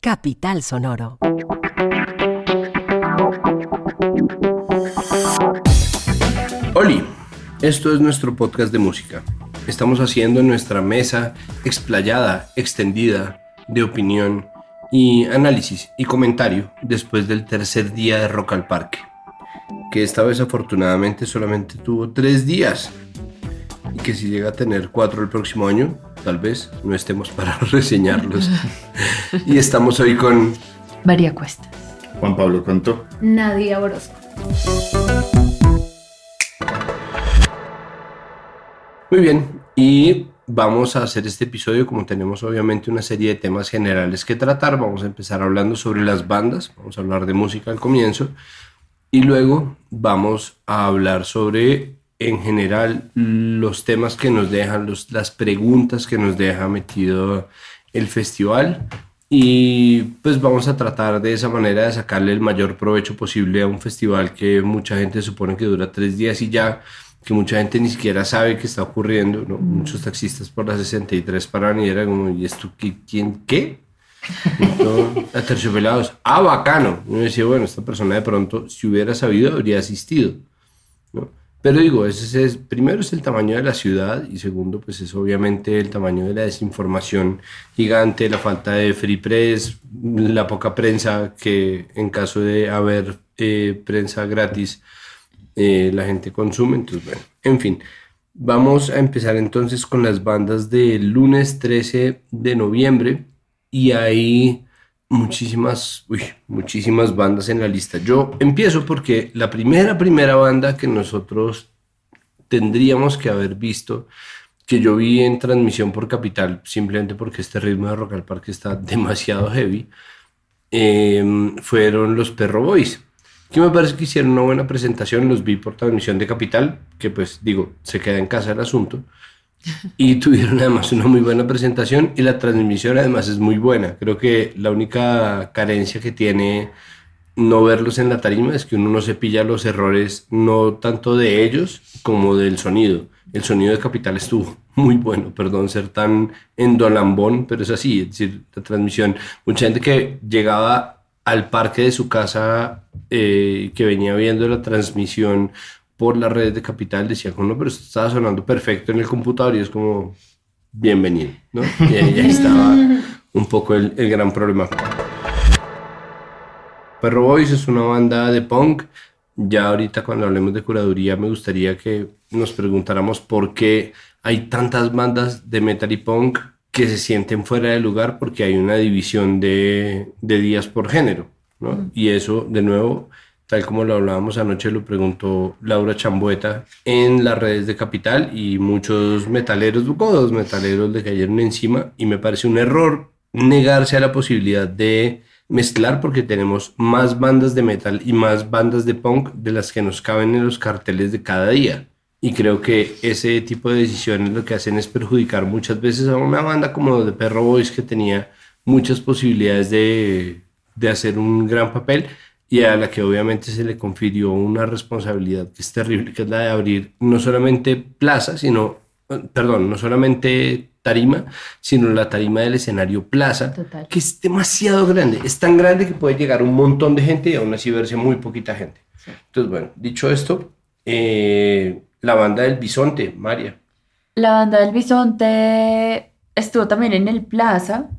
Capital Sonoro. Oli, esto es nuestro podcast de música. Estamos haciendo nuestra mesa explayada, extendida, de opinión y análisis y comentario después del tercer día de Rock al Parque, que esta vez afortunadamente solamente tuvo 3 días y que si llega a tener 4 el próximo año, tal vez no estemos para reseñarlos. Y estamos hoy con María Cuestas, Juan Pablo Cantó, Nadia Orozco. Muy bien, y vamos a hacer este episodio como tenemos obviamente una serie de temas generales que tratar. Vamos a empezar hablando sobre las bandas, vamos a hablar de música al comienzo y luego vamos a hablar sobre en general los temas que nos dejan, las preguntas que nos deja metido el festival, y pues vamos a tratar de esa manera de sacarle el mayor provecho posible a un festival que mucha gente supone que dura 3 días y ya, que mucha gente ni siquiera sabe que está ocurriendo, ¿no? Muchos taxistas por la 63 paran y era como, ¿y esto quién qué? Aterciopelados, bacano. Y uno decía, bueno, esta persona de pronto, si hubiera sabido, habría asistido, ¿no? Pero digo, primero es el tamaño de la ciudad y segundo, pues es obviamente el tamaño de la desinformación gigante, la falta de free press, la poca prensa que en caso de haber prensa gratis, la gente consume. Entonces, bueno, en fin, vamos a empezar entonces con las bandas del lunes 13 de noviembre y hay muchísimas bandas en la lista. Yo empiezo porque la primera banda que nosotros tendríamos que haber visto, que yo vi en transmisión por Capital, simplemente porque este ritmo de Rock al Parque está demasiado heavy, fueron los Perro Boys, que me parece que hicieron una buena presentación. Los vi por transmisión de Capital, que pues digo, se queda en casa el asunto, y tuvieron además una muy buena presentación y la transmisión además es muy buena. Creo que la única carencia que tiene no verlos en la tarima es que uno no se pilla los errores, no tanto de ellos como del sonido. El sonido de Capital estuvo muy bueno, perdón ser tan endolambón, pero es así, es decir, la transmisión, mucha gente que llegaba al parque de su casa, que venía viendo la transmisión por las redes de Capital, decía como, no, pero esto estaba sonando perfecto en el computador, y es como, bienvenido, ¿no? Y ahí estaba un poco el gran problema. Perro Boys es una banda de punk. Ya ahorita cuando hablemos de curaduría me gustaría que nos preguntáramos por qué hay tantas bandas de metal y punk que se sienten fuera de lugar, porque hay una división de días por género, ¿no? Y eso, de nuevo, tal como lo hablábamos anoche, lo preguntó Laura Chambueta en las redes de Capital, y muchos metaleros, godos metaleros, le cayeron encima, y me parece un error negarse a la posibilidad de mezclar, porque tenemos más bandas de metal y más bandas de punk de las que nos caben en los carteles de cada día. Y creo que ese tipo de decisiones lo que hacen es perjudicar muchas veces a una banda como de Perro Boys, que tenía muchas posibilidades de hacer un gran papel, y a la que obviamente se le confirió una responsabilidad que es terrible, que es la de abrir no solamente plaza, no solamente tarima, sino la tarima del escenario plaza. Total. Que es demasiado grande, es tan grande que puede llegar un montón de gente y aún así verse muy poquita gente. Sí. Entonces, bueno, dicho esto, la banda del Bisonte, María. La banda del Bisonte estuvo también en el Plaza.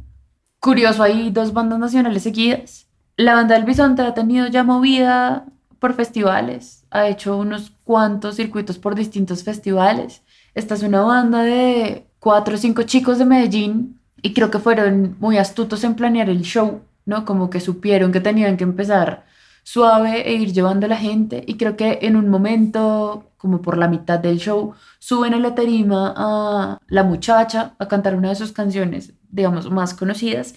Curioso, hay 2 bandas nacionales seguidas. La banda del Bisonte ha tenido ya movida por festivales, ha hecho unos cuantos circuitos por distintos festivales. Esta es una banda de 4 o 5 chicos de Medellín y creo que fueron muy astutos en planear el show, ¿no? Como que supieron que tenían que empezar suave e ir llevando a la gente, y creo que en un momento, como por la mitad del show, suben a la tarima a La Muchacha a cantar una de sus canciones, digamos, más conocidas,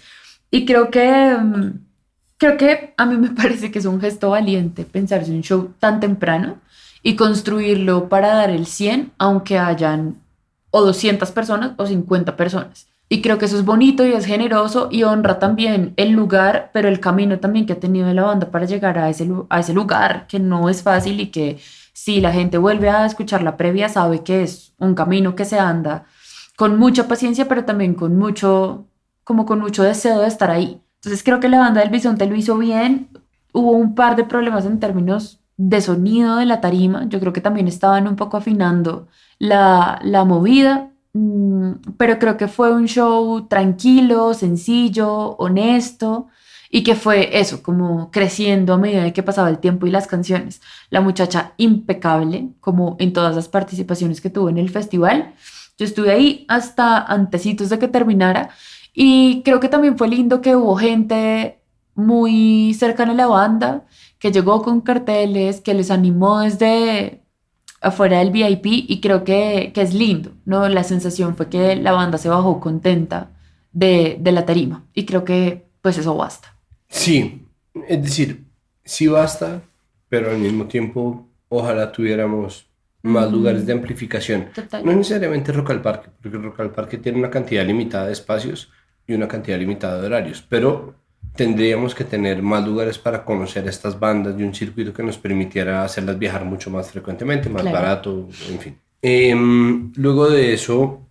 y creo que a mí me parece que es un gesto valiente pensarse un show tan temprano y construirlo para dar el 100, aunque hayan o 200 personas o 50 personas. Y creo que eso es bonito y es generoso y honra también el lugar, pero el camino también que ha tenido la banda para llegar a ese lugar, que no es fácil, y que si la gente vuelve a escuchar la previa sabe que es un camino que se anda con mucha paciencia, pero también con mucho deseo de estar ahí. Entonces creo que la banda del Bisonte lo hizo bien. Hubo un par de problemas en términos de sonido de la tarima. Yo creo que también estaban un poco afinando la movida. Pero creo que fue un show tranquilo, sencillo, honesto y que fue eso, como creciendo a medida que pasaba el tiempo y las canciones. La muchacha impecable, como en todas las participaciones que tuvo en el festival. Yo estuve ahí hasta antecitos de que terminara y creo que también fue lindo que hubo gente muy cercana a la banda que llegó con carteles, que les animó desde afuera del VIP y creo que es lindo, ¿no? La sensación fue que la banda se bajó contenta de la tarima y creo que pues eso basta. Sí, es decir, sí basta, pero al mismo tiempo ojalá tuviéramos más lugares de amplificación. Total. No necesariamente Rock al Parque, porque Rock al Parque tiene una cantidad limitada de espacios y una cantidad limitada de horarios, pero tendríamos que tener más lugares para conocer a estas bandas y un circuito que nos permitiera hacerlas viajar mucho más frecuentemente, más Claro. barato, en fin. Luego de eso,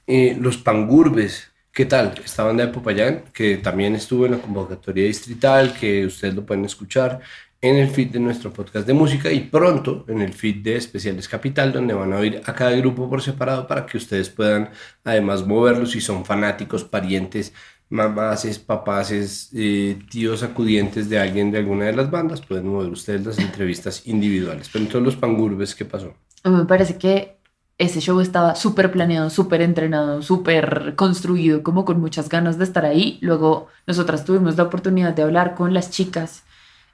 los Pangurbes. ¿Qué tal? Esta banda de Popayán, que también estuvo en la convocatoria distrital, que ustedes lo pueden escuchar en el feed de nuestro podcast de música y pronto en el feed de Especiales Capital, donde van a oír a cada grupo por separado para que ustedes puedan además moverlos si son fanáticos, parientes, mamases, papaces, tíos acudientes de alguien de alguna de las bandas, pueden mover ustedes las entrevistas individuales. Pero entonces los Pangurbes, ¿qué pasó? A mí me parece que ese show estaba súper planeado, súper entrenado, súper construido, como con muchas ganas de estar ahí. Luego nosotras tuvimos la oportunidad de hablar con las chicas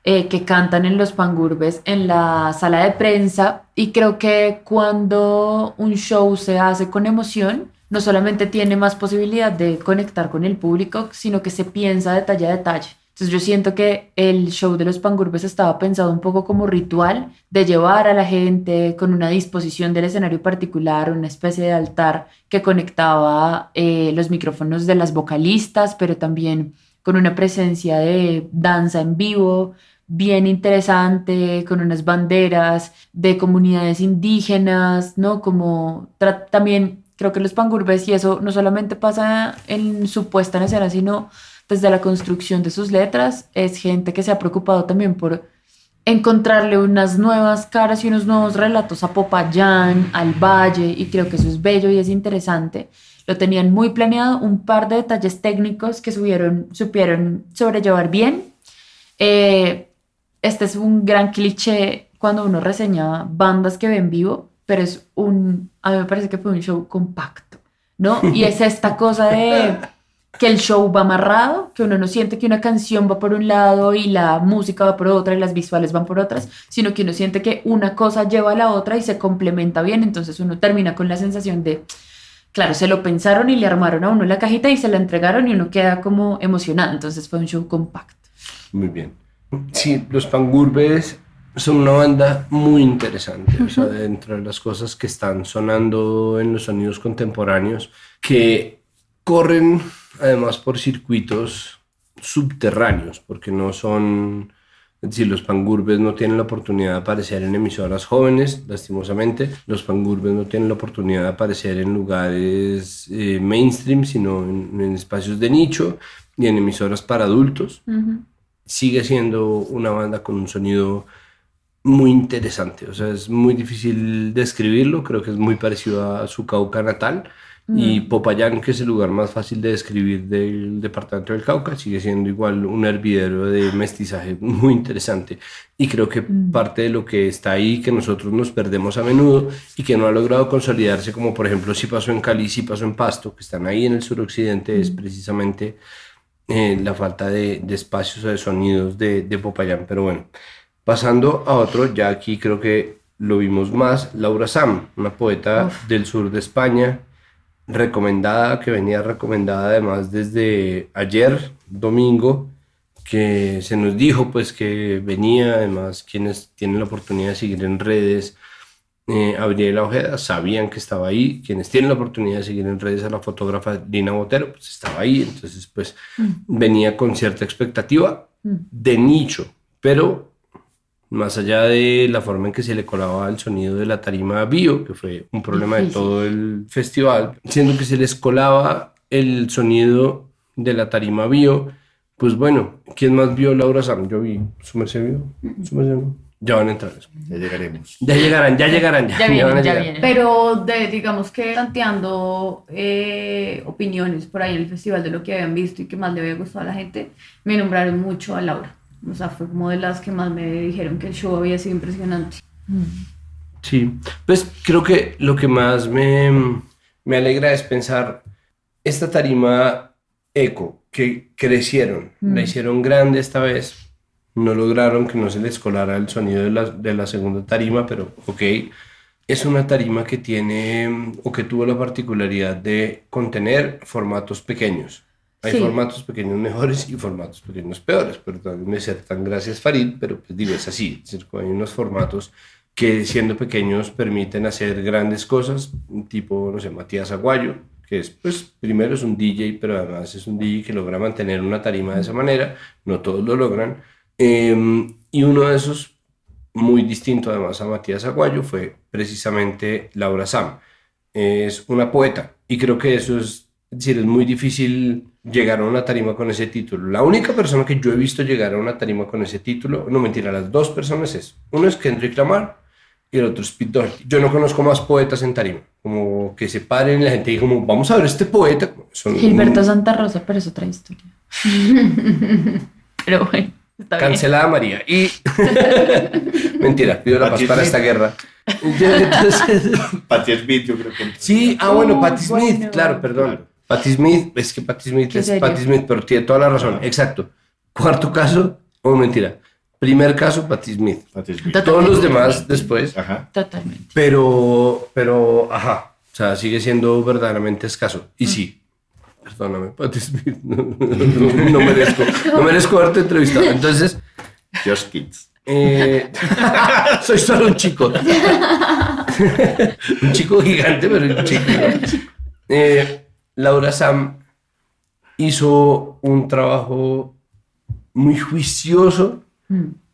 que cantan en los Pangurbes en la sala de prensa y creo que cuando un show se hace con emoción, no solamente tiene más posibilidad de conectar con el público, sino que se piensa detalle a detalle. Entonces yo siento que el show de los Pangurbes estaba pensado un poco como ritual de llevar a la gente con una disposición del escenario particular, una especie de altar que conectaba los micrófonos de las vocalistas, pero también con una presencia de danza en vivo bien interesante, con unas banderas de comunidades indígenas, ¿no? Como también creo que los Pangurbes, y eso no solamente pasa en su puesta en escena, sino desde la construcción de sus letras, es gente que se ha preocupado también por encontrarle unas nuevas caras y unos nuevos relatos a Popayán, al Valle, y creo que eso es bello y es interesante. Lo tenían muy planeado, un par de detalles técnicos que supieron sobrellevar bien. Este es un gran cliché cuando uno reseña bandas que ven vivo, pero a mí me parece que fue un show compacto, ¿no? Y es esta cosa de que el show va amarrado, que uno no siente que una canción va por un lado y la música va por otra y las visuales van por otras, sino que uno siente que una cosa lleva a la otra y se complementa bien, entonces uno termina con la sensación de, claro, se lo pensaron y le armaron a uno la cajita y se la entregaron y uno queda como emocionado, entonces fue un show compacto. Muy bien. Sí, los Pangurbes son una banda muy interesante, o sea, dentro de las cosas que están sonando en los sonidos contemporáneos, que corren además por circuitos subterráneos, porque no son, es decir, los Pangurbes no tienen la oportunidad de aparecer en emisoras jóvenes, lastimosamente, los Pangurbes no tienen la oportunidad de aparecer en lugares mainstream, sino en espacios de nicho y en emisoras para adultos. Sigue siendo una banda con un sonido muy interesante, o sea, es muy difícil describirlo, creo que es muy parecido a su Cauca natal y Popayán, que es el lugar más fácil de describir del departamento del Cauca, sigue siendo igual un hervidero de mestizaje muy interesante y creo que parte de lo que está ahí, que nosotros nos perdemos a menudo y que no ha logrado consolidarse, como por ejemplo sí pasó en Cali, sí pasó en Pasto, que están ahí en el suroccidente, es precisamente la falta de espacios o de sonidos de Popayán, pero bueno. Pasando a otro, ya aquí creo que lo vimos más, Laura Sam, una poeta del sur de España, recomendada, que venía recomendada además desde ayer, domingo, que se nos dijo pues que venía, además quienes tienen la oportunidad de seguir en redes, a Briela Ojeda, sabían que estaba ahí, quienes tienen la oportunidad de seguir en redes a la fotógrafa Lina Botero, pues estaba ahí, entonces pues venía con cierta expectativa de nicho, pero más allá de la forma en que se le colaba el sonido de la tarima bio, que fue un problema de todo el festival, siendo que se les colaba el sonido de la tarima bio Pues bueno, ¿quién más vio Laura Sam? Yo vi. ¿Su merced vio? ¿Su merced no? Ya van a entrar. Ya llegaremos. Ya llegarán. Ya vienen, van a ya llegar. vienen. Pero digamos que planteando opiniones por ahí en el festival de lo que habían visto y que más le había gustado a la gente, me nombraron mucho a Laura. O sea, fue como de las que más me dijeron que el show había sido impresionante. Sí, pues creo que lo que más me alegra es pensar esta tarima eco que crecieron, la hicieron grande esta vez, no lograron que no se les colara el sonido de la segunda tarima, pero ok, es una tarima que tiene o que tuvo la particularidad de contener formatos pequeños. Hay Sí. formatos pequeños mejores y formatos pequeños peores, pero también me acertan gracias Farid, pero pues digo, es así, es decir, hay unos formatos que siendo pequeños permiten hacer grandes cosas, tipo, no sé, Matías Aguayo, que es, pues, primero es un DJ, pero además es un DJ que logra mantener una tarima de esa manera, no todos lo logran, y uno de esos, muy distinto además a Matías Aguayo, fue precisamente Laura Sam. Es una poeta, y creo que eso es decir, es muy difícil llegar a una tarima con ese título. La única persona que yo he visto llegar a una tarima con ese título, no mentira, las dos personas es, uno es Kendrick Lamar y el otro es Pete Doherty. Yo no conozco más poetas en tarima, como que se paren la gente y como, vamos a ver este poeta. Gilberto Santa Rosa, pero es otra historia. Pero bueno, está bien. Cancelada María. Y mentira, pido la paz Patti para Smith. esta guerra. Entonces, Patti Smith, yo creo que... sí, bueno, Patti Smith, bueno. claro, perdón. Patti Smith, es que Patti Smith ¿Qué es serie? Patti Smith, pero tiene toda la razón, exacto. Cuarto caso, mentira. Primer caso, Patti Smith. Patti Smith. Total. Todos los demás después, Ajá. Totalmente. pero, ajá, o sea, sigue siendo verdaderamente escaso. Y sí, perdóname, Patti Smith, no merezco haberte entrevistado. Entonces, Just Kids. soy solo un chico. Un chico gigante, pero un chico. Laura Sam hizo un trabajo muy juicioso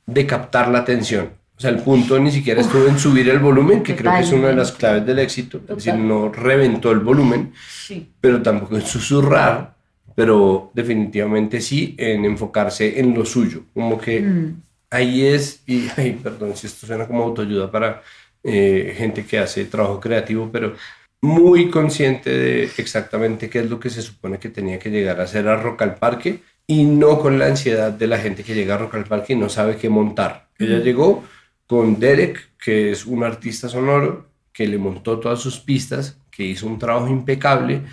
de captar la atención. O sea, el punto ni siquiera estuvo en subir el volumen, que creo que es una de las claves del éxito. Es decir, no reventó el volumen, Sí. pero tampoco en susurrar, pero definitivamente sí en enfocarse en lo suyo. Como que ahí es, y ay, perdón si esto suena como autoayuda para gente que hace trabajo creativo, pero muy consciente de exactamente qué es lo que se supone que tenía que llegar a hacer a Rock al Parque y no con la ansiedad de la gente que llega a Rock al Parque y no sabe qué montar. Ella llegó con Derek, que es un artista sonoro, que le montó todas sus pistas, que hizo un trabajo impecable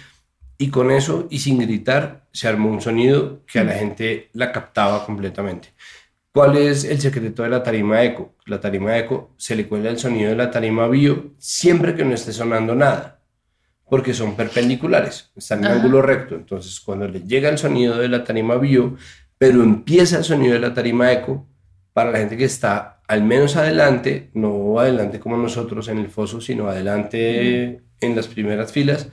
y con eso y sin gritar se armó un sonido que a la gente la captaba completamente. ¿Cuál es el secreto de la tarima eco? La tarima eco se le cuela el sonido de la tarima bio siempre que no esté sonando nada, porque son perpendiculares, están en ángulo recto. Entonces, cuando le llega el sonido de la tarima bio, pero empieza el sonido de la tarima eco, para la gente que está al menos adelante, no adelante como nosotros en el foso, sino adelante en las primeras filas,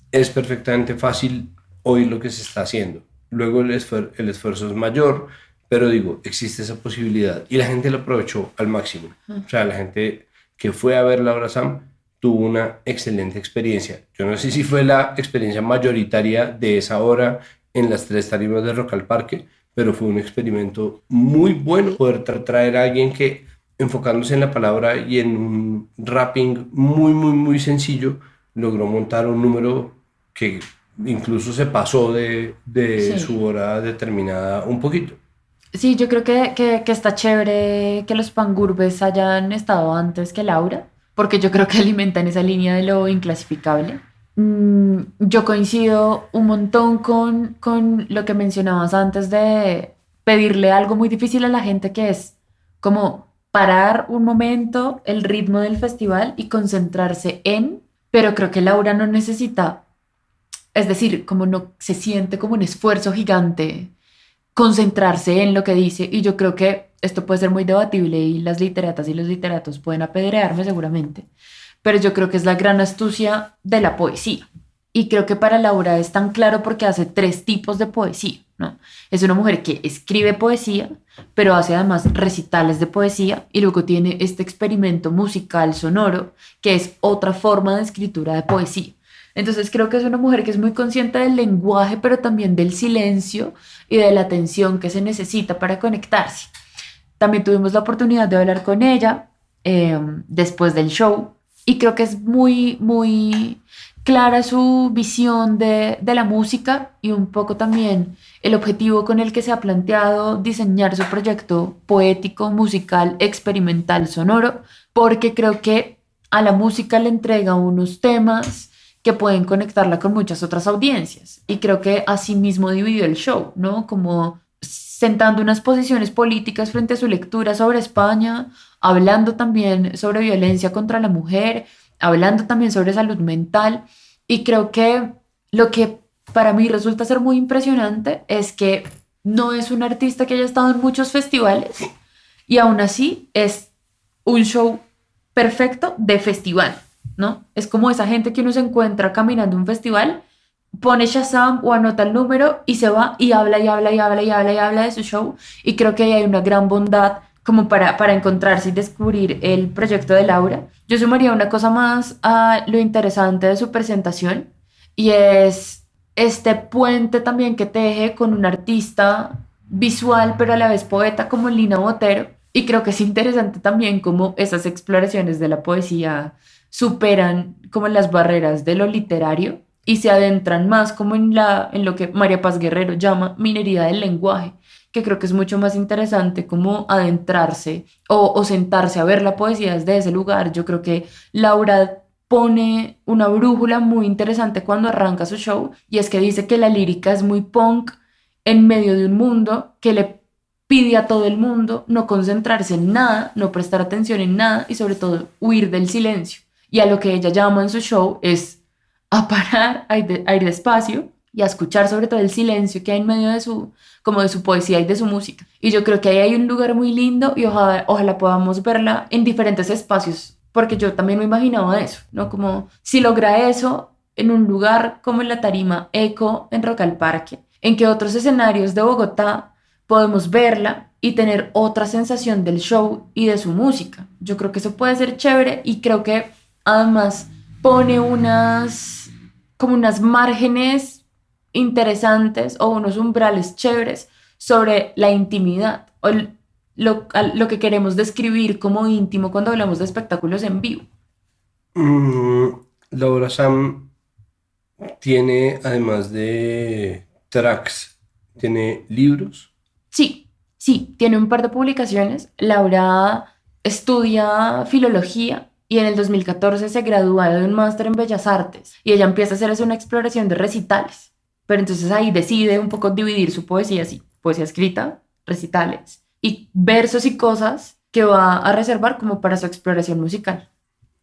es perfectamente fácil oír lo que se está haciendo. Luego el esfuerzo es mayor, pero digo, existe esa posibilidad y la gente lo aprovechó al máximo. O sea, la gente que fue a ver Laura Sam tuvo una excelente experiencia. Yo no sé si fue la experiencia mayoritaria de esa hora en las 3 tarimas de Rock al Parque, pero fue un experimento muy bueno poder traer a alguien que, enfocándose en la palabra y en un rapping muy sencillo, logró montar un número que incluso se pasó de Sí. su hora determinada un poquito. Sí, yo creo que está chévere que los pangurbes hayan estado antes que Laura, porque yo creo que alimentan esa línea de lo inclasificable. Yo coincido un montón con lo que mencionabas antes de pedirle algo muy difícil a la gente, que es como parar un momento el ritmo del festival y concentrarse pero creo que Laura no necesita, es decir, como no se siente como un esfuerzo gigante concentrarse en lo que dice, y yo creo que esto puede ser muy debatible y las literatas y los literatos pueden apedrearme seguramente, pero yo creo que es la gran astucia de la poesía. Y creo que para Laura es tan claro porque hace 3 tipos de poesía, ¿no? Es una mujer que escribe poesía, pero hace además recitales de poesía y luego tiene este experimento musical sonoro que es otra forma de escritura de poesía. Entonces creo que es una mujer que es muy consciente del lenguaje, pero también del silencio y de la atención que se necesita para conectarse. También tuvimos la oportunidad de hablar con ella después del show y creo que es muy, muy clara su visión de la música y un poco también el objetivo con el que se ha planteado diseñar su proyecto poético, musical, experimental, sonoro, porque creo que a la música le entrega unos temas que pueden conectarla con muchas otras audiencias. Y creo que así mismo dividió el show, ¿no? Como sentando unas posiciones políticas frente a su lectura sobre España, hablando también sobre violencia contra la mujer, hablando también sobre salud mental. Y creo que lo que para mí resulta ser muy impresionante es que no es un artista que haya estado en muchos festivales y aún así es un show perfecto de festival, ¿no? Es como esa gente que uno se encuentra caminando un festival, pone Shazam o anota el número y se va y habla y habla y habla y habla y habla de su show. Y creo que ahí hay una gran bondad como para encontrarse y descubrir el proyecto de Laura. Yo sumaría una cosa más a lo interesante de su presentación y es este puente también que teje con un artista visual pero a la vez poeta como Lina Botero. Y creo que es interesante también cómo esas exploraciones de la poesía superan como las barreras de lo literario y se adentran más como en lo que María Paz Guerrero llama minería del lenguaje, que creo que es mucho más interesante como adentrarse o sentarse a ver la poesía desde ese lugar. Yo creo que Laura pone una brújula muy interesante cuando arranca su show y es que dice que la lírica es muy punk en medio de un mundo que le pide a todo el mundo no concentrarse en nada, no prestar atención en nada y sobre todo huir del silencio. Y a lo que ella llama en su show es a parar, a ir despacio y a escuchar sobre todo el silencio que hay en medio de su poesía y de su música. Y yo creo que ahí hay un lugar muy lindo y ojalá podamos verla en diferentes espacios, porque yo también me imaginaba eso, ¿no? Como si logra eso en un lugar como en la tarima Eco en Rock al Parque, en que otros escenarios de Bogotá podemos verla y tener otra sensación del show y de su música. Yo creo que eso puede ser chévere y creo que además pone como unas márgenes interesantes o unos umbrales chéveres sobre la intimidad o lo que queremos describir como íntimo cuando hablamos de espectáculos en vivo. Laura Sam tiene, además de tracks, tiene libros. Sí, tiene un par de publicaciones. Laura estudia filología y en el 2014 se gradúa de un máster en Bellas Artes y ella empieza a hacer una exploración de recitales. Pero entonces ahí decide un poco dividir su poesía así, poesía escrita, recitales y versos y cosas que va a reservar como para su exploración musical.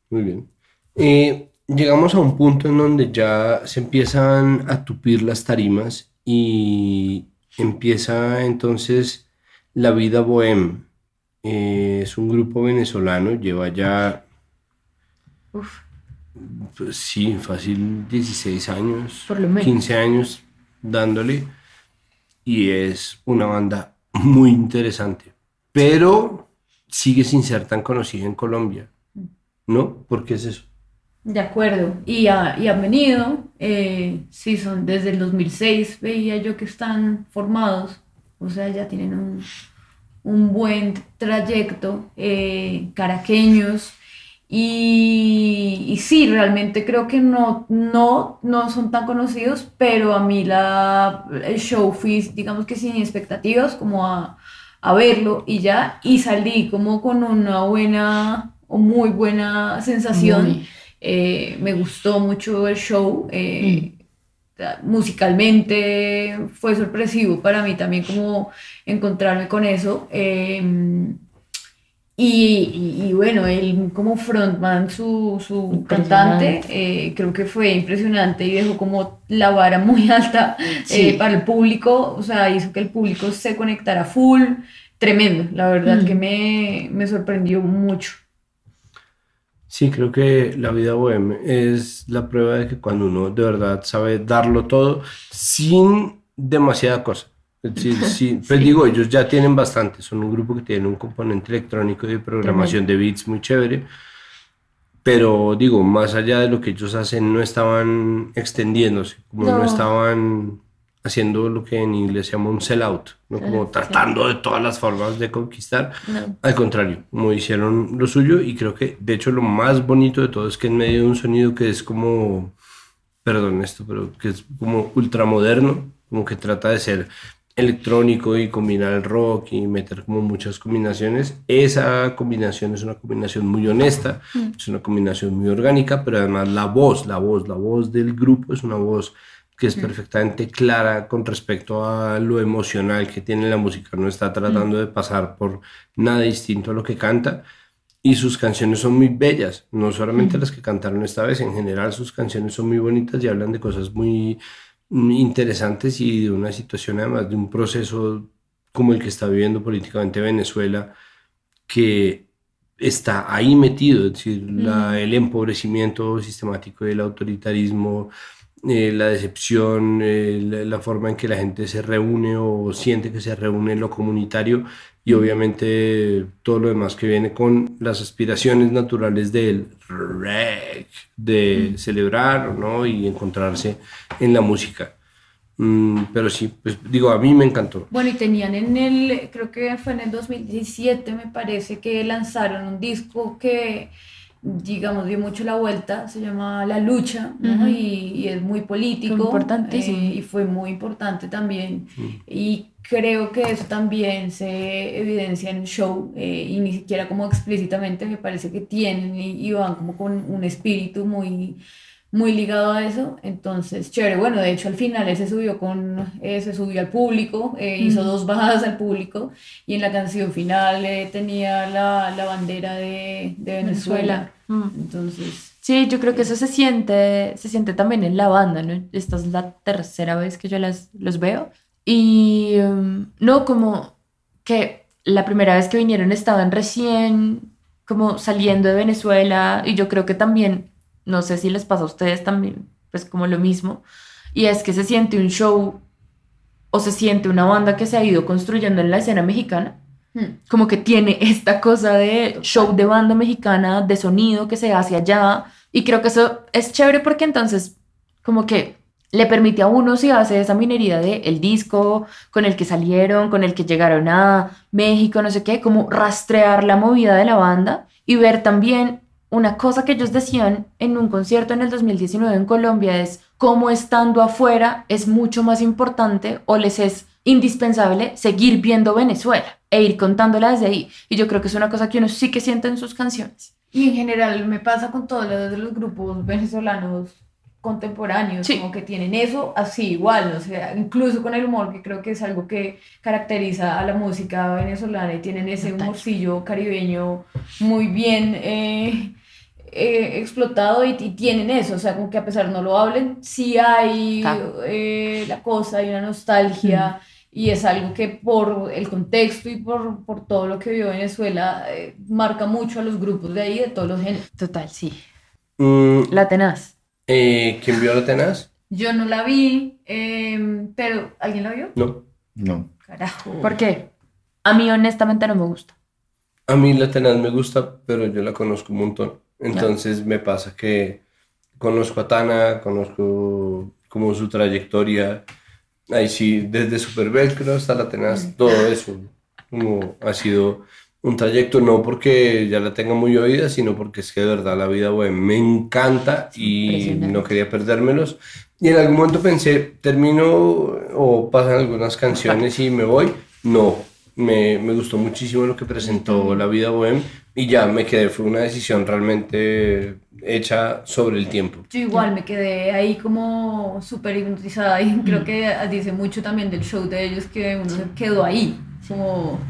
Muy bien. Llegamos a un punto en donde ya se empiezan a tupir las tarimas y empieza entonces La Vida Bohem. Es un grupo venezolano, lleva ya, pues sí, fácil 16 años, Por lo menos. 15 años dándole, y es una banda muy interesante, pero sigue sin ser tan conocida en Colombia, ¿no? ¿Por qué es eso? De acuerdo, y han venido, sí, son desde el 2006, veía yo que están formados, o sea, ya tienen un buen trayecto, caraqueños, y sí, realmente creo que no son tan conocidos, pero a mí el show fui, digamos que sin expectativas, como a verlo y salí como con una buena o muy buena sensación. Me gustó mucho el show, musicalmente fue sorpresivo para mí también como encontrarme con eso, y bueno, él como frontman, su cantante, creo que fue impresionante y dejó como la vara muy alta para el público, o sea, hizo que el público se conectara full, tremendo, la verdad que me sorprendió mucho. Sí, creo que La Vida Bohem es la prueba de que cuando uno de verdad sabe darlo todo sin demasiada cosa. Sí, pues digo, ellos ya tienen bastante, son un grupo que tiene un componente electrónico de programación de beats muy chévere, pero digo, más allá de lo que ellos hacen, no estaban extendiéndose, como no estaban haciendo lo que en inglés se llama un sellout, ¿no? Como tratando de todas las formas de conquistar. No. Al contrario, como hicieron lo suyo, y creo que de hecho lo más bonito de todo es que en medio de un sonido que es como, perdón esto, pero que es como ultramoderno, como que trata de ser electrónico y combinar el rock y meter como muchas combinaciones. Esa combinación es una combinación muy honesta, es una combinación muy orgánica, pero además la voz del grupo es una voz que es perfectamente clara con respecto a lo emocional que tiene la música. No está tratando de pasar por nada distinto a lo que canta. Y sus canciones son muy bellas, no solamente las que cantaron esta vez, en general sus canciones son muy bonitas y hablan de cosas muy interesantes y de una situación, además de un proceso como el que está viviendo políticamente Venezuela, que está ahí metido, es decir, el empobrecimiento sistemático del autoritarismo, la decepción, la forma en que la gente se reúne o siente que se reúne en lo comunitario, y obviamente todo lo demás que viene con las aspiraciones naturales del rec, de celebrar, ¿no? Y encontrarse en la música. Pero sí, pues digo, a mí me encantó. Bueno, y tenían creo que fue en el 2017, me parece, que lanzaron un disco que, digamos, dio mucho la vuelta, se llama La Lucha, ¿no? Y es muy político. Fue importantísimo. Y fue muy importante también. Y creo que eso también se evidencia en el show, y ni siquiera como explícitamente, me parece que tienen y van como con un espíritu muy ligado a eso. Entonces, chévere. Bueno, de hecho al final él se subió al público, hizo 2 bajadas al público, y en la canción final tenía la bandera de Venezuela. Entonces, Sí, yo creo que eso se siente también en la banda, ¿no? Esta es la tercera vez que yo los veo. Y no, como que la primera vez que vinieron estaban recién como saliendo de Venezuela, y yo creo que también, no sé si les pasa a ustedes también, pues como lo mismo, y es que se siente un show o se siente una banda que se ha ido construyendo en la escena mexicana, como que tiene esta cosa de show de banda mexicana, de sonido que se hace allá, y creo que eso es chévere porque entonces como que le permite a uno, si hace esa minería de el disco con el que salieron, con el que llegaron a México, no sé qué, como rastrear la movida de la banda y ver también una cosa que ellos decían en un concierto en el 2019 en Colombia, es cómo estando afuera es mucho más importante o les es indispensable seguir viendo Venezuela e ir contándola desde ahí. Y yo creo que es una cosa que uno sí que siente en sus canciones. y en general me pasa con todos los grupos venezolanos contemporáneos, Sí. como que tienen eso así igual, o sea, incluso con el humor, que creo que es algo que caracteriza a la música venezolana, y tienen ese Total. humorcillo caribeño muy bien explotado, y tienen eso, o sea, como que a pesar no lo hablen, sí hay Claro. la cosa, hay una nostalgia. Y es algo que por el contexto y por todo lo que vio Venezuela, marca mucho a los grupos de ahí, de todos los géneros. Total, sí. Mm, La tenaz. ¿Quién vio la tenaz? Yo no la vi, pero ¿alguien la vio? No. No. Carajo. ¿Por qué? A mí honestamente no me gusta. A mí la tenaz me gusta, pero yo la conozco un montón. Entonces me pasa que conozco a Tana, conozco como su trayectoria. Ahí sí, desde Super Velcro hasta la tenaz, todo eso. Como ha sido un trayecto, no porque ya la tenga muy oída, sino porque es que de verdad la vida web me encanta y Impresionante. no quería perdérmelos. Y en algún momento pensé, termino o pasan algunas canciones y me voy. No, me gustó muchísimo lo que presentó La Vida Bohem y ya me quedé. Fue una decisión realmente hecha sobre el tiempo. Yo igual me quedé ahí como súper hipnotizada, y creo que dice mucho también del show de ellos, que uno se quedó ahí, como...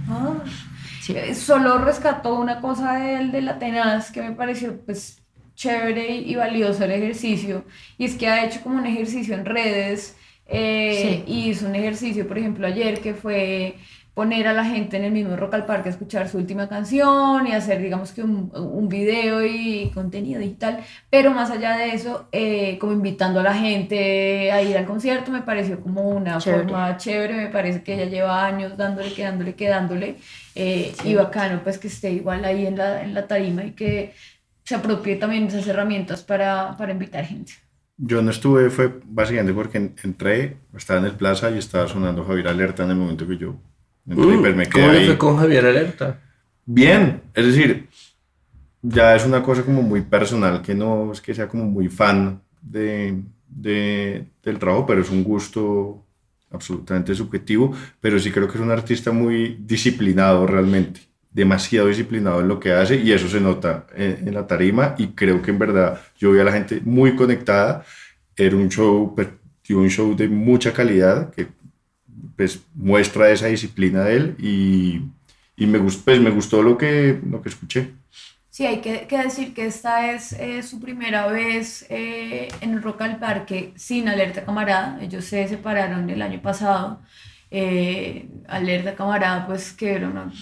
Sí. Solo rescató una cosa de la tenaz que me pareció pues chévere y valioso el ejercicio, y es que ha hecho como un ejercicio en redes, Sí. y hizo un ejercicio, por ejemplo, ayer, que fue poner a la gente en el mismo Rock al Parque a escuchar su última canción y hacer, digamos que un video y contenido digital, pero más allá de eso, como invitando a la gente a ir al concierto. Me pareció como una Chévere. forma chévere, me parece que ella lleva años dándole, quedándole, y bacano pues que esté igual ahí en la tarima, y que se apropie también de esas herramientas para invitar gente. Yo no estuve, fue básicamente porque entré, estaba en el Plaza y estaba sonando Javier Alerta en el momento que yo entré, pues me quedé ¿Cómo le ahí. fue con Javier Alerta? Bien, es decir, ya es una cosa como muy personal, que no es que sea como muy fan del trabajo, pero es un gusto absolutamente subjetivo, pero sí creo que es un artista muy disciplinado realmente, demasiado disciplinado en lo que hace y eso se nota en la tarima y creo que en verdad yo vi a la gente muy conectada, era un show, pues, dio un show de mucha calidad que pues muestra esa disciplina de él y pues, me gustó lo que escuché. Sí, hay que decir que esta es su primera vez en el Rock al Parque sin Alerta Camarada. Ellos se separaron el año pasado. Alerta Camarada, pues que era una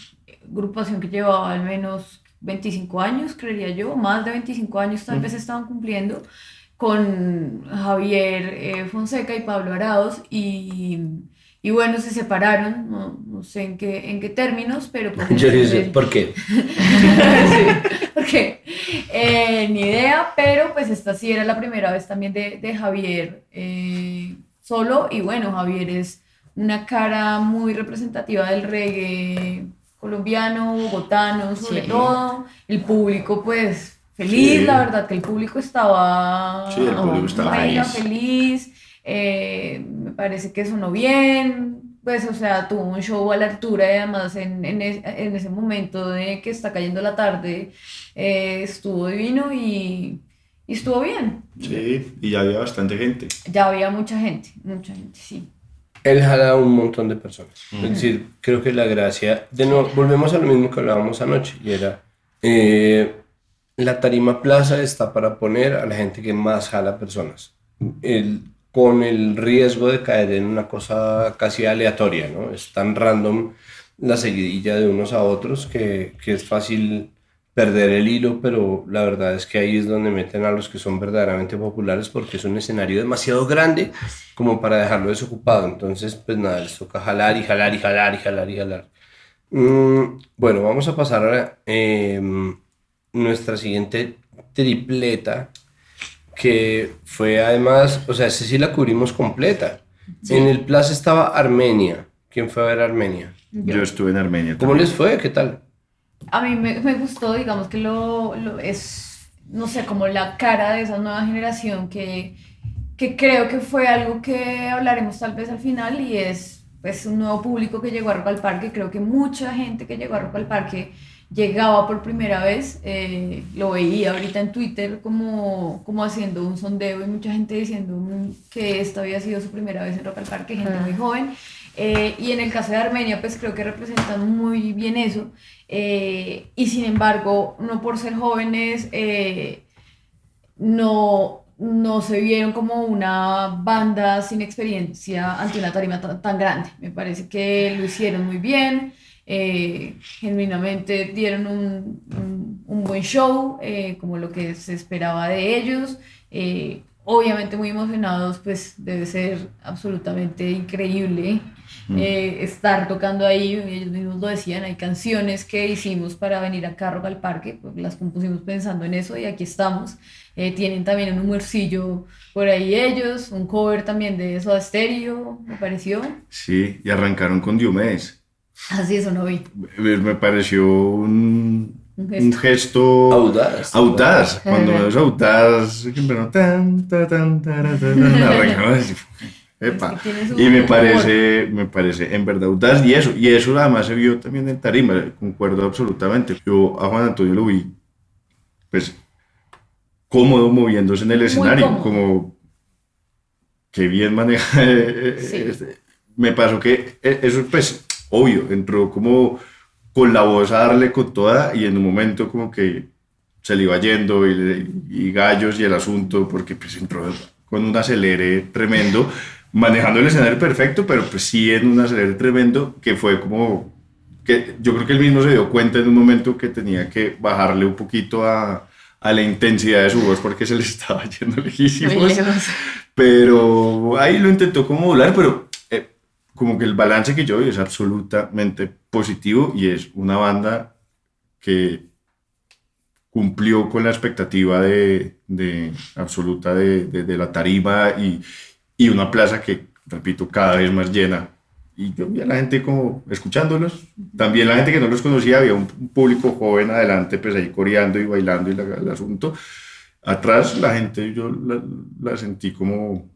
agrupación que llevaba al menos 25 años, creería yo, más de 25 años tal vez estaban cumpliendo con Javier Fonseca y Pablo Arauz y bueno, se separaron, no sé en qué términos, pero pues Yo dice, ¿por qué? sí, porque ni idea, pero pues esta sí era la primera vez también de Javier solo y bueno, Javier es una cara muy representativa del reggae colombiano, bogotano sobre Sí. todo, el público pues feliz, Sí. la verdad que el público estaba Sí, el público estaba mega feliz. me parece que sonó bien, pues, o sea, tuvo un show a la altura y además en ese momento de que está cayendo la tarde, estuvo divino y estuvo bien. Sí, y ya había bastante gente. Ya había mucha gente, sí. Él jala a un montón de personas. Es decir, creo que la gracia... De nuevo, volvemos a lo mismo que hablábamos anoche, y era... la tarima plaza está para poner a la gente que más jala personas. Con el riesgo de caer en una cosa casi aleatoria, ¿no? Es tan random la seguidilla de unos a otros que es fácil perder el hilo, pero la verdad es que ahí es donde meten a los que son verdaderamente populares porque es un escenario demasiado grande como para dejarlo desocupado. Entonces, pues nada, les toca jalar y jalar y jalar y jalar y jalar. Bueno, vamos a pasar a nuestra siguiente tripleta, que fue además, o sea, esa sí la cubrimos completa. Sí. En el Plaza estaba Armenia. ¿Quién fue a ver Armenia? Yo estuve en Armenia ¿Cómo también. les fue? ¿Qué tal? A mí me gustó, digamos que lo es, no sé, como la cara de esa nueva generación que creo que fue algo que hablaremos tal vez al final y es pues un nuevo público que llegó a Rock al Parque. Creo que mucha gente que llegó a Rock al Parque llegaba por primera vez, lo veía ahorita en Twitter como haciendo un sondeo y mucha gente diciendo que esta había sido su primera vez en Rock al Parque, gente muy joven. Y en el caso de Armenia, pues creo que representan muy bien eso. Y sin embargo, no por ser jóvenes, no se vieron como una banda sin experiencia ante una tarima tan grande. Me parece que lo hicieron muy bien. Genuinamente dieron un buen show, como lo que se esperaba de ellos. Obviamente muy emocionados, pues debe ser absolutamente increíble estar tocando ahí. Ellos mismos lo decían, hay canciones que hicimos para venir acá a Rock al Parque, pues las compusimos pensando en eso y aquí estamos. Tienen también un humorcillo por ahí ellos, un cover también de Soda Stereo, me pareció. Sí, y arrancaron con Diomedes. Así eso no vi. Me pareció un Un gesto Audaz. audaz. Cuando es audaz, siempre no, arrancaba así. Epa. Es que tiene su Y me humor. parece en verdad audaz y eso además se vio también en tarima, concuerdo absolutamente. Yo a Juan Antonio lo vi, pues, cómodo moviéndose en el Muy escenario, cómodo. como que bien maneja. Sí. Me pasó que eso, pues, obvio, entró como con la voz a darle con toda y en un momento como que se le iba yendo y gallos y el asunto, porque pues entró con un acelere tremendo, manejando el escenario perfecto, pero pues sí en un acelere tremendo que fue como que yo creo que él mismo se dio cuenta en un momento que tenía que bajarle un poquito a la intensidad de su voz porque se le estaba yendo lejísimos. Muy lejos. Pero ahí lo intentó como volar, pero como que el balance que yo vi es absolutamente positivo y es una banda que cumplió con la expectativa de absoluta de la tarima y una plaza que, repito, cada vez más llena. Y yo vi a la gente como escuchándolos. También la gente que no los conocía, había un público joven adelante, pues ahí coreando y bailando y el asunto. Atrás la gente yo la sentí como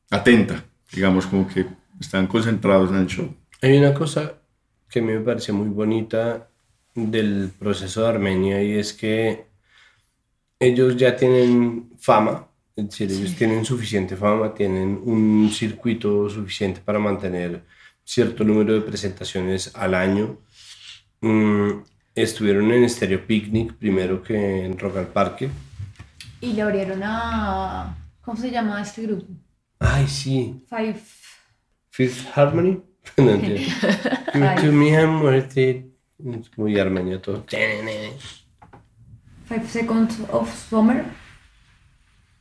atenta, digamos, como que estaban concentrados en el show. Hay una cosa que a mí me parece muy bonita del proceso de Armenia y es que ellos ya tienen fama, es decir, ellos tienen suficiente fama, tienen un circuito suficiente para mantener cierto número de presentaciones al año. Estuvieron en Stereo Picnic primero que en Rock al Parque. Y le abrieron a... ¿Cómo se llama este grupo? Ay, sí. Fifth Harmony. No entiendo. Give it to me, I'm worth it. Es muy armenio todo. 5 Seconds of Summer.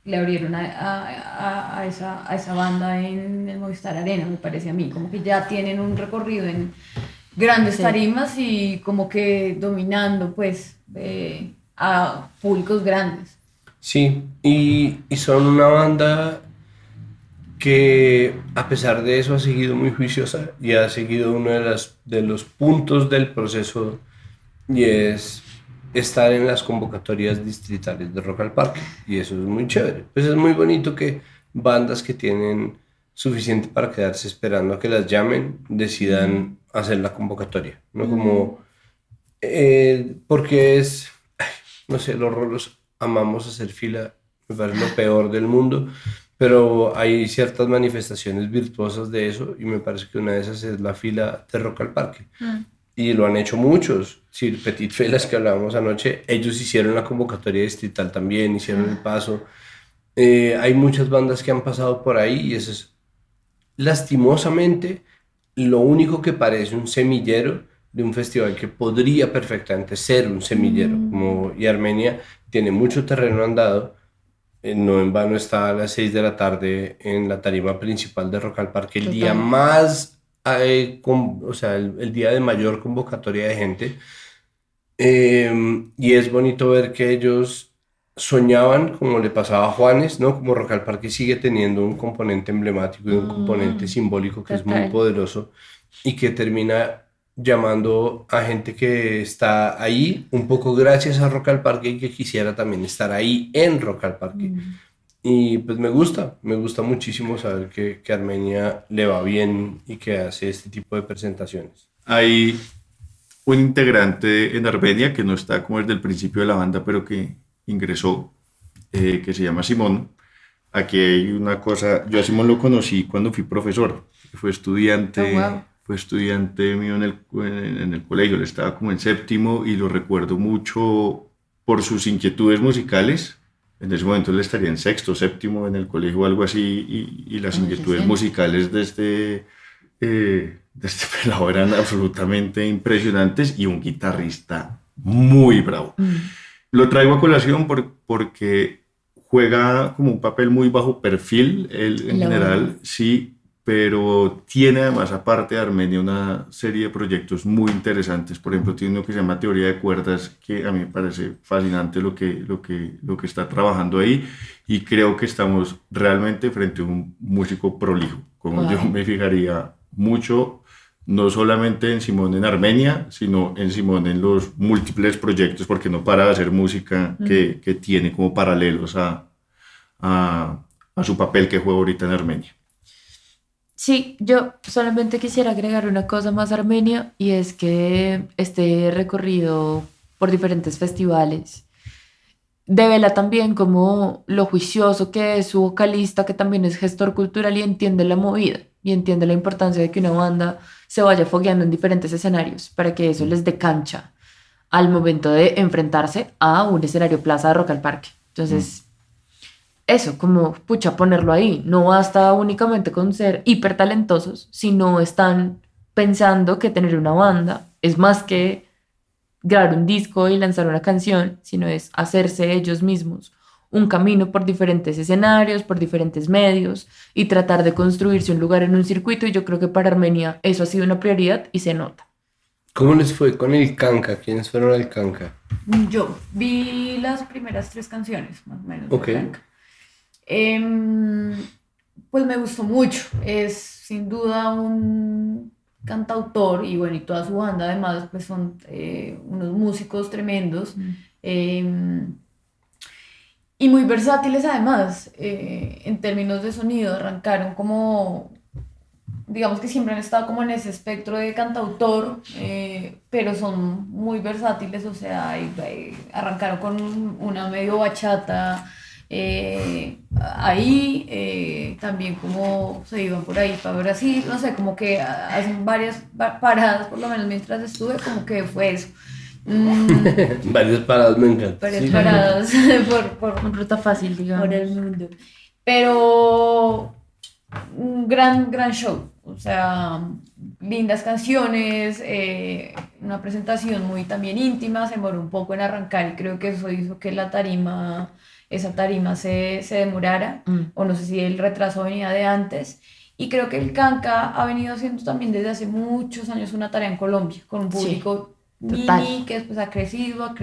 Le abrieron a esa banda en el Movistar Arena, me parece a mí. Como que ya tienen un recorrido en grandes tarimas y como que dominando pues a públicos grandes. Sí, y son una banda que a pesar de eso ha seguido muy juiciosa y ha seguido uno de los puntos del proceso y es estar en las convocatorias distritales de Rock al Parque y eso es muy chévere. Pues es muy bonito que bandas que tienen suficiente para quedarse esperando a que las llamen decidan hacer la convocatoria, ¿no? Como porque no sé, los rolos amamos hacer fila, me parece lo peor del mundo, pero hay ciertas manifestaciones virtuosas de eso y me parece que una de esas es la fila de Rock al Parque. Y lo han hecho muchos. Sí, Petit Felas que hablábamos anoche, ellos hicieron la convocatoria distrital también, hicieron el paso. Hay muchas bandas que han pasado por ahí y eso es lastimosamente lo único que parece un semillero de un festival que podría perfectamente ser un semillero. Y Armenia tiene mucho terreno andado. No en vano está a las 6 de la tarde en la tarima principal de Rock al Parque, el día más, el día de mayor convocatoria de gente. Y es bonito ver que ellos soñaban, como le pasaba a Juanes, ¿no? Como Rock al Parque sigue teniendo un componente emblemático y un componente simbólico que es muy poderoso y que termina llamando a gente que está ahí un poco gracias a Rock al Parque y que quisiera también estar ahí en Rock al Parque. Y pues me gusta muchísimo saber que Armenia le va bien y que hace este tipo de presentaciones. Hay un integrante en Armenia que no está como desde el principio de la banda, pero que ingresó, que se llama Simón. Aquí hay una cosa, yo a Simón lo conocí cuando fui profesor, fue estudiante. Fue estudiante mío en el colegio, él estaba como en séptimo y lo recuerdo mucho por sus inquietudes musicales. En ese momento él estaría en sexto, séptimo en el colegio o algo así y las inquietudes musicales de este pelado eran absolutamente impresionantes y un guitarrista muy bravo. Lo traigo a colación porque juega como un papel muy bajo perfil, él en general, sí, pero tiene además, aparte de Armenia, una serie de proyectos muy interesantes. Por ejemplo, tiene uno que se llama Teoría de Cuerdas, que a mí me parece fascinante lo que está trabajando ahí, y creo que estamos realmente frente a un músico prolijo, como yo me fijaría mucho, no solamente en Simón en Armenia, sino en Simón en los múltiples proyectos, porque no para de hacer música que tiene como paralelos a su papel que juega ahorita en Armenia. Sí, yo solamente quisiera agregar una cosa más a Armenia y es que este recorrido por diferentes festivales devela también como lo juicioso que es su vocalista, que también es gestor cultural y entiende la movida y entiende la importancia de que una banda se vaya fogueando en diferentes escenarios para que eso les dé cancha al momento de enfrentarse a un escenario plaza de Rock al Parque. Entonces... eso, como, ponerlo ahí. No basta únicamente con ser hiper talentosos, sino están pensando que tener una banda es más que grabar un disco y lanzar una canción, sino es hacerse ellos mismos un camino por diferentes escenarios, por diferentes medios y tratar de construirse un lugar en un circuito. Y yo creo que para Armenia eso ha sido una prioridad y se nota. ¿Cómo les fue con el Canca? ¿Quiénes fueron al Canca? Yo vi las primeras 3 canciones, más o menos, de Ok. Blanca. Em, pues me gustó mucho. Es sin duda un cantautor y bueno, y toda su banda además pues son unos músicos tremendos. Em, y muy versátiles además, en términos de sonido, arrancaron como, digamos que siempre han estado como en ese espectro de cantautor, pero son muy versátiles, o sea, arrancaron con una medio bachata, ahí, también como se iban por ahí para Brasil, no sé, como que hacen varias paradas, por lo menos mientras estuve, como que fue eso. Varios parados me encantan. Varias Sí. paradas por, Una ruta fácil, digamos. por el mundo. Pero un gran show, o sea, lindas canciones, una presentación muy también íntima, se demoró un poco en arrancar y creo que eso hizo que esa tarima se demorara, o no sé si el retraso venía de antes. Y creo que el Canca ha venido haciendo también desde hace muchos años una tarea en Colombia, con un Sí, público total. mini que después ha crecido.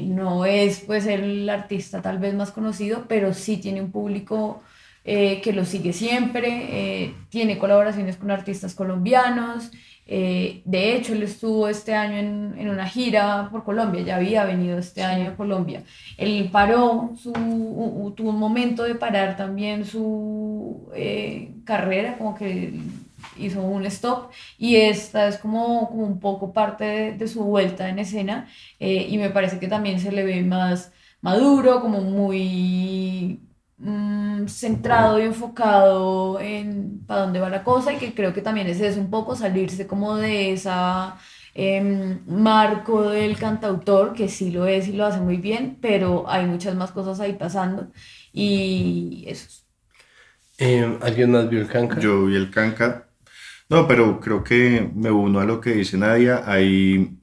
No es pues el artista tal vez más conocido, pero sí tiene un público que lo sigue siempre, tiene colaboraciones con artistas colombianos. De hecho, él estuvo este año en una gira por Colombia, ya había venido este año a Colombia. Él paró, tuvo un momento de parar también su carrera, como que hizo un stop, y esta es como un poco parte de su vuelta en escena, y me parece que también se le ve más maduro, como muy centrado y enfocado en para dónde va la cosa, y que creo que también es eso, un poco salirse como de esa marco del cantautor, que sí lo es y lo hace muy bien, pero hay muchas más cosas ahí pasando, y eso. ¿Alguien más vio el Canca? Yo vi el Canca. No, pero creo que me uno a lo que dice Nadia. Ahí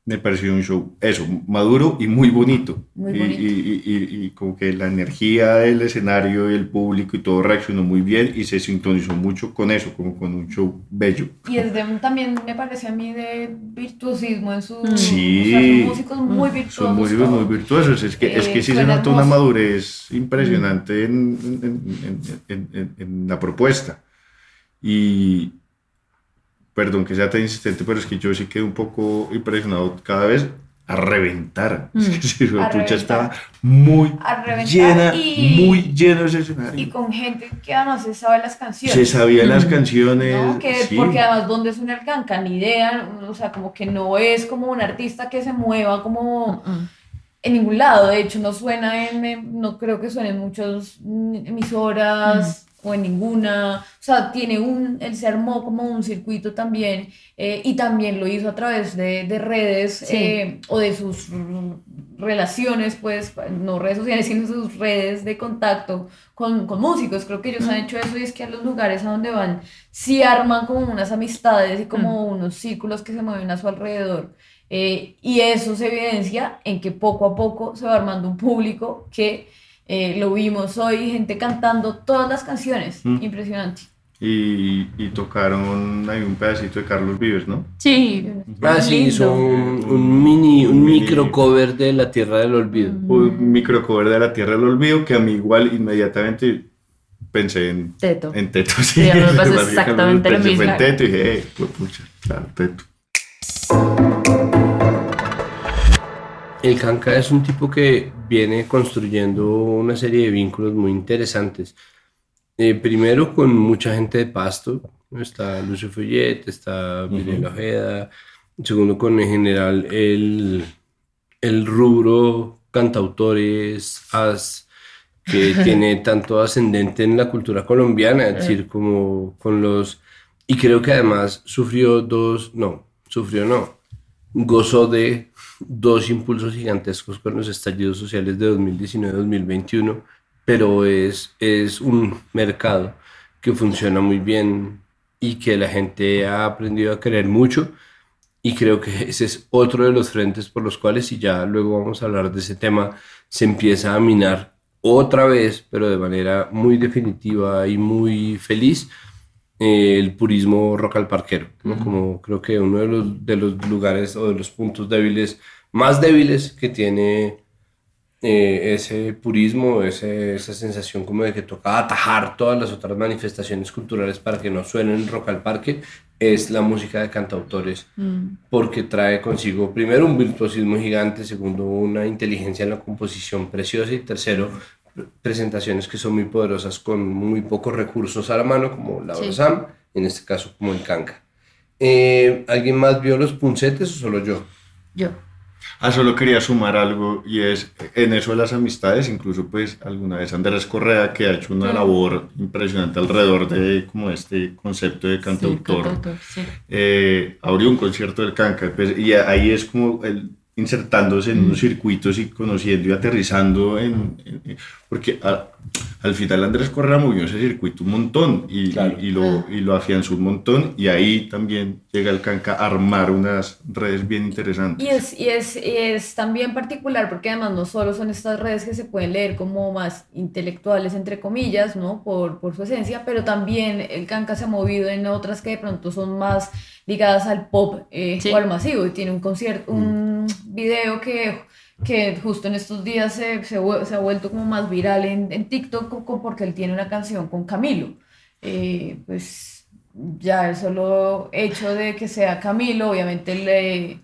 me pareció un show, eso, maduro y muy bonito. Muy Y, bonito. y como que la energía del escenario y el público y todo reaccionó muy bien y se sintonizó mucho con eso, como con un show bello. Y es de también me parece a mí de virtuosismo en su, o sea, son Sí, músicos muy son virtuosos músicos muy todos. virtuosos. Es que sí se Suena nota una hermoso. madurez impresionante en la propuesta. Y, perdón que sea tan insistente, pero es que yo sí quedé un poco impresionado cada vez a reventar. Es que sí, A pucha, estaba reventar. muy A reventar llena, muy y, lleno ese y escenario. con gente que además se sabe las Se canciones, sabían las Mm. canciones, ¿no? Que, sí. porque además dónde suena el Canca, ni idea, o sea, como que no es como un artista que se mueva como en ningún lado, de hecho no suena no creo que suene en muchas emisoras o en ninguna, o sea, él se armó como un circuito también, y también lo hizo a través de redes, Sí. o de sus relaciones, pues, no redes sociales, sino sus redes de contacto con músicos. Creo que ellos han hecho eso, y es que a los lugares a donde van sí arman como unas amistades y como unos círculos que se mueven a su alrededor. Y eso se evidencia en que poco a poco se va armando un público que lo vimos hoy, gente cantando todas las canciones, Mm. impresionante. Y tocaron ahí un pedacito de Carlos Vives, ¿no? Sí, Ah, sí, hizo lindo. un mini- micro cover de La Tierra del Olvido. Un microcover de La Tierra del Olvido que a mí igual inmediatamente pensé Teto. en Teto, sí. Sí, a mí me pasó Básicamente exactamente lo pensé fue en mismo. Teto y dije, pues pucha, claro, Teto. El Canca es un tipo que viene construyendo una serie de vínculos muy interesantes. Primero con mucha gente de Pasto, ¿no? Está Lucio Follet, está Mirela Ojeda. Segundo con en general el rubro cantautores, que tiene tanto ascendente en la cultura colombiana, es decir, como con los... Y creo que además gozó de dos impulsos gigantescos con los estallidos sociales de 2019-2021, pero es un mercado que funciona muy bien y que la gente ha aprendido a querer mucho, y creo que ese es otro de los frentes por los cuales, y ya luego vamos a hablar de ese tema, se empieza a minar otra vez, pero de manera muy definitiva y muy feliz, el purismo rock al parquero, ¿no? Como creo que uno de los lugares o de los puntos débiles, más débiles que tiene ese purismo, esa sensación como de que toca atajar todas las otras manifestaciones culturales para que no suenen rock al parque, es la música de cantautores, porque trae consigo, primero, un virtuosismo gigante, segundo, una inteligencia en la composición preciosa y tercero, presentaciones que son muy poderosas con muy pocos recursos a la mano, como la Sí. Sam, en este caso como el canca. ¿Alguien más vio los puncetes o solo yo? Yo. Solo quería sumar algo y es en eso de las amistades, incluso pues alguna vez Andrés Correa que ha hecho una labor impresionante alrededor de como este concepto de Sí, cantautor, cantautor, sí. abrió un concierto del Canca pues, y ahí es como él insertándose en unos circuitos y conociendo y aterrizando porque al final Andrés Correa movió ese circuito un montón Claro. y lo afianzó un montón y ahí también llega el Canca a armar unas redes bien interesantes. Y es también particular porque además no solo son estas redes que se pueden leer como más intelectuales, entre comillas, ¿no? Por su esencia, pero también el Canca se ha movido en otras que de pronto son más ligadas al pop Sí. o al masivo. Y tiene un concierto, un video que justo en estos días se ha vuelto como más viral en TikTok porque él tiene una canción con Camilo. Pues ya el solo hecho de que sea Camilo, obviamente le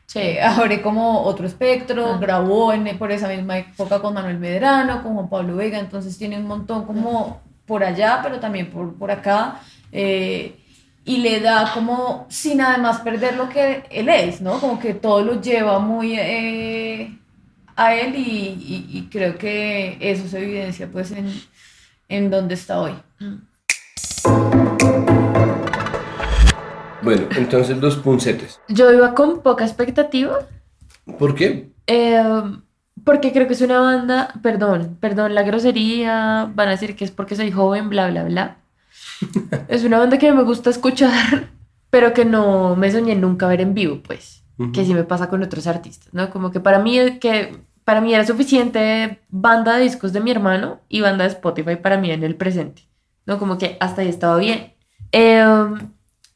Sí. abre como otro espectro, Ah. grabó por esa misma época con Manuel Medrano, con Juan Pablo Vega, entonces tiene un montón como por allá, pero también por acá, y le da como sin además perder lo que él es, ¿no? Como que todo lo lleva muy a él y creo que eso se evidencia pues en donde está hoy. Bueno, entonces los puncetes. Yo iba con poca expectativa, ¿Por qué? porque creo que es una banda, perdón la grosería, van a decir que es porque soy joven, bla, bla, bla. Es una banda que me gusta escuchar, pero que no me soñé nunca ver en vivo, pues, que sí me pasa con otros artistas, ¿no? Como que para mí era suficiente banda de discos de mi hermano y banda de Spotify para mí en el presente, ¿no? Como que hasta ahí estaba bien.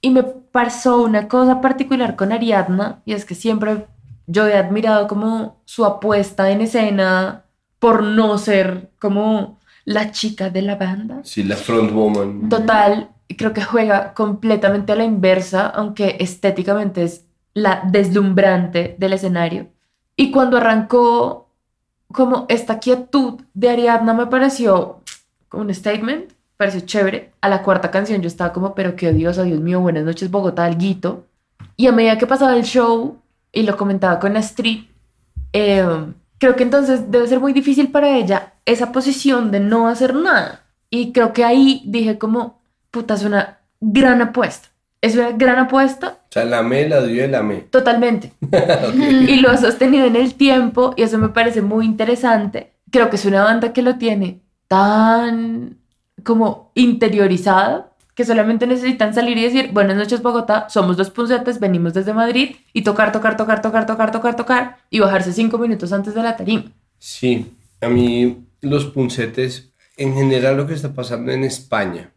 Y me pasó una cosa particular con Ariadna, y es que siempre yo he admirado como su apuesta en escena por no ser como la chica de la banda. Sí, la frontwoman. Total, creo que juega completamente a la inversa, aunque estéticamente es la deslumbrante del escenario. Y cuando arrancó, como esta quietud de Ariadna me pareció como un statement, pareció chévere. A la cuarta canción yo estaba como, pero qué odiosa, Dios mío, buenas noches Bogotá, alguito. Y a medida que pasaba el show, y lo comentaba con Astrid, creo que entonces debe ser muy difícil para ella esa posición de no hacer nada. Y creo que ahí dije como, puta, es una gran apuesta. Es una gran apuesta. O sea, la amé, la dio y la amé. Totalmente. Y lo ha sostenido en el tiempo y eso me parece muy interesante. Creo que es una banda que lo tiene tan como interiorizado que solamente necesitan salir y decir, buenas noches Bogotá, somos dos puncetes, venimos desde Madrid y tocar y bajarse 5 minutos antes de la tarima. Sí, a mí los puncetes, en general lo que está pasando en España,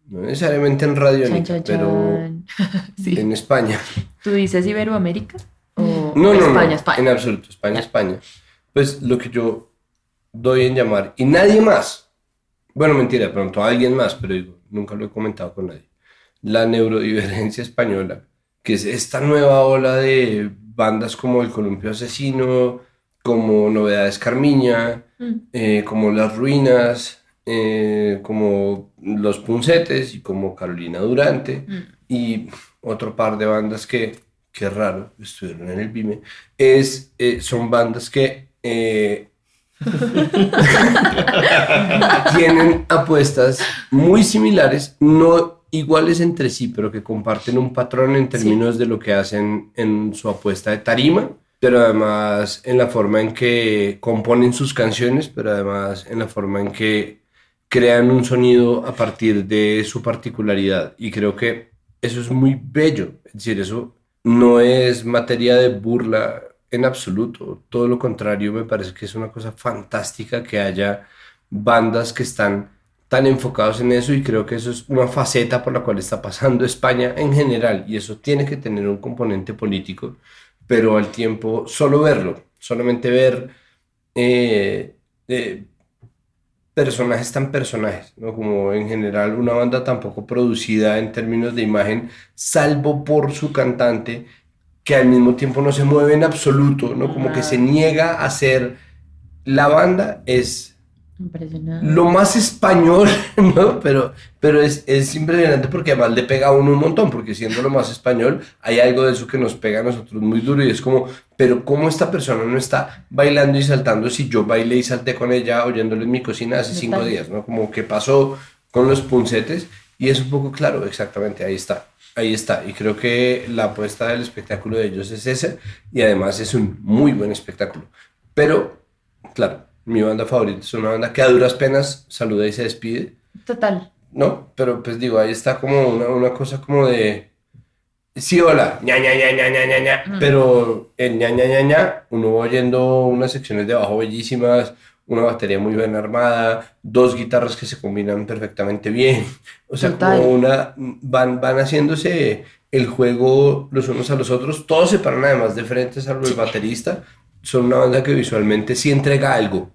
no necesariamente en Radiónica, Chan, chan, pero chan. Sí. en España. ¿Tú dices Iberoamérica? ¿O No, España, no, España? en absoluto, España, España. Pues lo que yo doy en llamar, y nadie más, bueno, mentira, de pronto alguien más, pero digo, nunca lo he comentado con nadie, la neurodivergencia española, que es esta nueva ola de bandas como El Columpio Asesino, como Novedades Carmiña, como Las Ruinas, como Los Puncetes y como Carolina Durante, y otro par de bandas que, qué raro, estuvieron en el BIME, son bandas que tienen apuestas muy similares, no iguales entre sí, pero que comparten un patrón en términos de lo que hacen en su apuesta de tarima, pero además en la forma en que componen sus canciones, pero además en la forma en que crean un sonido a partir de su particularidad. Y creo que eso es muy bello, es decir, eso no es materia de burla en absoluto, todo lo contrario, me parece que es una cosa fantástica que haya bandas que están tan enfocados en eso, y creo que eso es una faceta por la cual está pasando España en general, y eso tiene que tener un componente político, pero al tiempo solo verlo, solamente ver eh, personajes tan personajes, ¿no? Como en general una banda tan poco producida en términos de imagen, salvo por su cantante, que al mismo tiempo no se mueve en absoluto, ¿no? Como que se niega a ser la banda, es Impresionante. lo más español, ¿no? Pero es impresionante porque además le pega a uno un montón, porque siendo lo más español, hay algo de eso que nos pega a nosotros muy duro, y es como, pero ¿cómo esta persona no está bailando y saltando si yo bailé y salté con ella oyéndole en mi cocina hace 5 Total. días, ¿no? Como que pasó con los puncetes, y es un poco claro, exactamente, ahí está, y creo que la apuesta del espectáculo de ellos es esa, y además es un muy buen espectáculo, pero, claro, mi banda favorita es una banda que a duras penas saluda y se despide, Total. ¿no? Pero pues digo, ahí está como una cosa como de, sí, hola, ña, ña, ña, ña, ña, ña, ña. Pero en ña, ña, ña, ña, uno va oyendo unas secciones de bajo bellísimas, una batería muy bien armada, dos guitarras que se combinan perfectamente bien, o sea, Total. como van haciéndose el juego los unos a los otros, todos se paran además de frente, salvo el baterista, son una banda que visualmente sí entrega algo,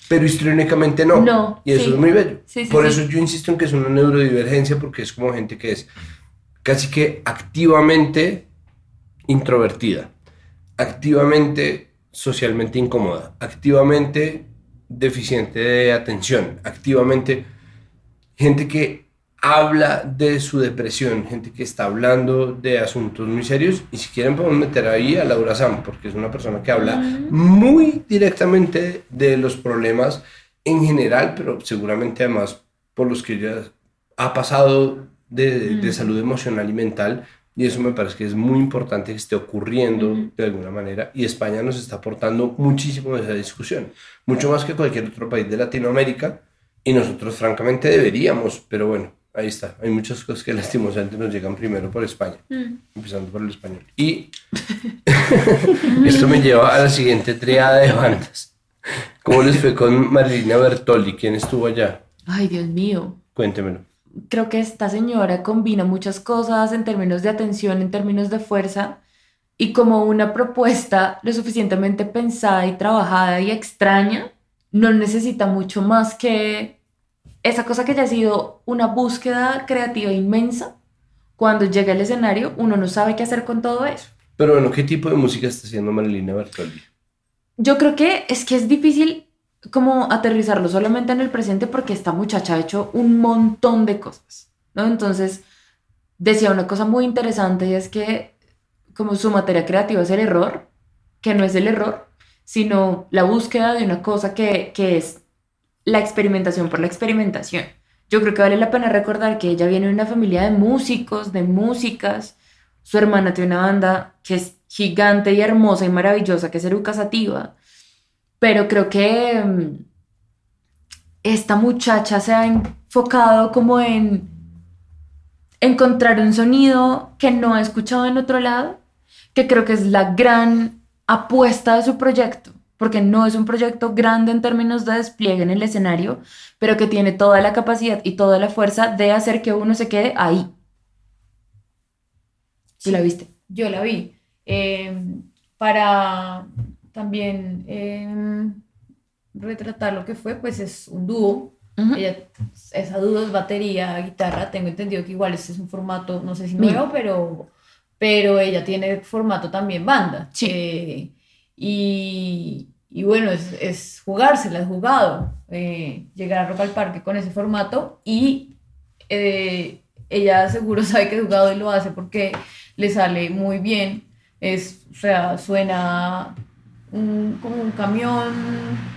pero histriónicamente no. No, Y eso sí. es muy bello. Sí, sí, Por sí. eso yo insisto en que es una neurodivergencia, porque es como gente que es casi que activamente introvertida, activamente socialmente incómoda, activamente deficiente de atención, activamente gente que habla de su depresión, gente que está hablando de asuntos muy serios, y si quieren podemos meter ahí a Laura Sam, porque es una persona que habla muy directamente de los problemas en general, pero seguramente además por los que ella ha pasado de salud emocional y mental, y eso me parece que es muy importante que esté ocurriendo de alguna manera, y España nos está aportando muchísimo de esa discusión, mucho más que cualquier otro país de Latinoamérica, y nosotros francamente deberíamos, pero bueno, ahí está. Hay muchas cosas que lastimosamente nos llegan primero por España, empezando por el español. Y esto me lleva a la siguiente triada de bandas. ¿Cómo les fue con Marilina Bertoldi? ¿Quién estuvo allá? Ay, Dios mío. Cuéntemelo. Creo que esta señora combina muchas cosas en términos de atención, en términos de fuerza, y como una propuesta lo suficientemente pensada y trabajada y extraña, no necesita mucho más que esa cosa que ya ha sido una búsqueda creativa inmensa. Cuando llega al escenario, uno no sabe qué hacer con todo eso. Pero bueno, ¿qué tipo de música está haciendo Marilina Bertoldi? Yo creo que es difícil como aterrizarlo solamente en el presente porque esta muchacha ha hecho un montón de cosas, ¿no? Entonces, decía una cosa muy interesante, y es que como su materia creativa es el error, que no es el error, sino la búsqueda de una cosa que es la experimentación por la experimentación. Yo creo que vale la pena recordar que ella viene de una familia de músicos, de músicas. Su hermana tiene una banda que es gigante y hermosa y maravillosa, que es Eruca Sativa. Pero creo que esta muchacha se ha enfocado como en encontrar un sonido que no ha escuchado en otro lado, que creo que es la gran apuesta de su proyecto, porque no es un proyecto grande en términos de despliegue en el escenario, pero que tiene toda la capacidad y toda la fuerza de hacer que uno se quede ahí. ¿Sí la viste? Yo la vi. Para también retratar lo que fue, pues es un dúo. Ujú. Esa dúo es batería, guitarra. Tengo entendido que igual este es un formato, no sé si Mío. nuevo, pero ella tiene formato también banda. Sí. Y bueno, es jugársela, es jugado. Llegar a Rock al Parque con ese formato, y ella seguro sabe que es jugado y lo hace porque le sale muy bien. O sea, suena como un camión,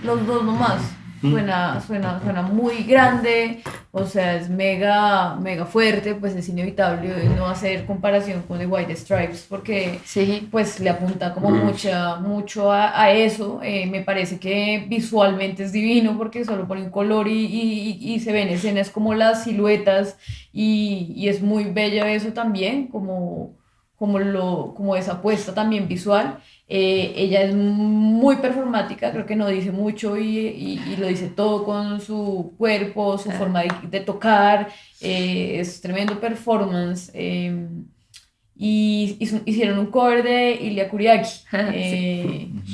los dos nomás. Suena muy grande, o sea, es mega, mega fuerte, pues es inevitable no hacer comparación con The White Stripes porque Sí. pues le apunta como mucho a eso. Me parece que visualmente es divino porque solo pone un color y se ven escenas como las siluetas, y es muy bello eso también, como como esa apuesta también visual. Ella es muy performática, creo que no dice mucho y lo dice todo con su cuerpo, su forma de tocar, es tremendo performance. Hicieron un cover de Ilya Kuriaki.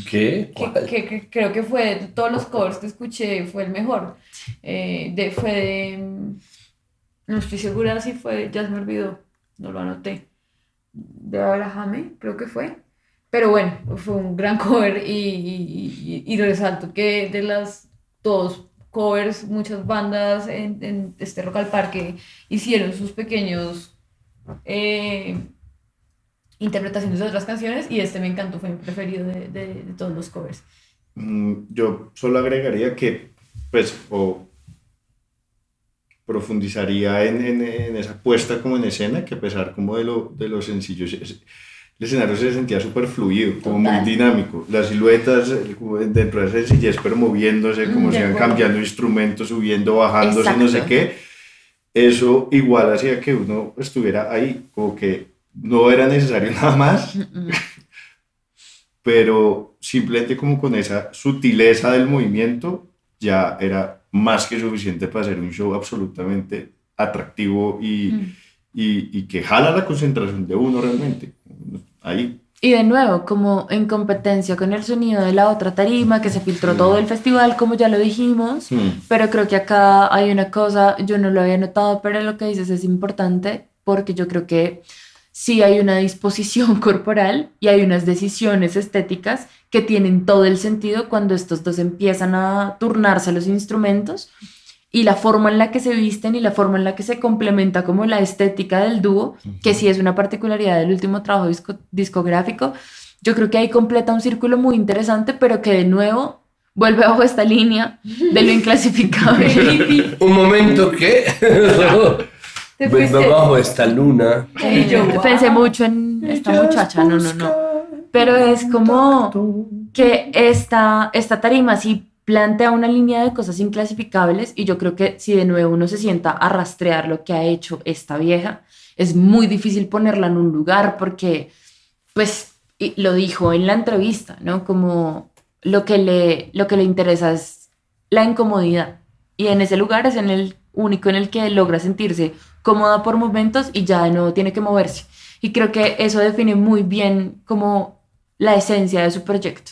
¿Qué? Que creo que fue de todos los covers que escuché, fue el mejor. No estoy segura si fue, ya se me olvidó, no lo anoté. De Abrahame, creo que fue. Pero bueno, fue un gran cover y resalto que de las dos covers, muchas bandas en este Rock al Parque hicieron sus pequeños interpretaciones de otras canciones y este me encantó, fue mi preferido de todos los covers. Yo solo agregaría que, pues, o profundizaría en esa puesta como en escena, que a pesar como de lo sencillo, el escenario se sentía súper fluido, como Total. muy dinámico. Las siluetas como dentro de esa sencillez, pero moviéndose, como De se iban acuerdo. cambiando instrumentos, subiendo, bajándose, no sé Exacto. qué. Eso igual hacía que uno estuviera ahí, como que no era necesario nada más, pero simplemente como con esa sutileza del movimiento ya era más que suficiente para hacer un show absolutamente atractivo y que jala la concentración de uno realmente. Ahí. Y de nuevo, como en competencia con el sonido de la otra tarima, que se filtró todo el festival, como ya lo dijimos, pero creo que acá hay una cosa, yo no lo había notado, pero lo que dices es importante, porque yo creo que sí hay una disposición corporal y hay unas decisiones estéticas que tienen todo el sentido cuando estos dos empiezan a turnarse los instrumentos y la forma en la que se visten y la forma en la que se complementa como la estética del dúo, que sí es una particularidad del último trabajo discográfico. Yo creo que ahí completa un círculo muy interesante, pero que de nuevo vuelve bajo esta línea de lo inclasificable. Un momento que Te vengo fuiste. bajo esta luna. Y yo, wow. Pensé mucho en esta muchacha, no. Pero es como que esta tarima sí plantea una línea de cosas inclasificables y yo creo que si de nuevo uno se sienta a rastrear lo que ha hecho esta vieja, es muy difícil ponerla en un lugar porque, pues, y lo dijo en la entrevista, ¿no? Como lo que le interesa es la incomodidad y en ese lugar es en el único en el que logra sentirse cómoda por momentos y ya de nuevo tiene que moverse. Y creo que eso define muy bien como la esencia de su proyecto.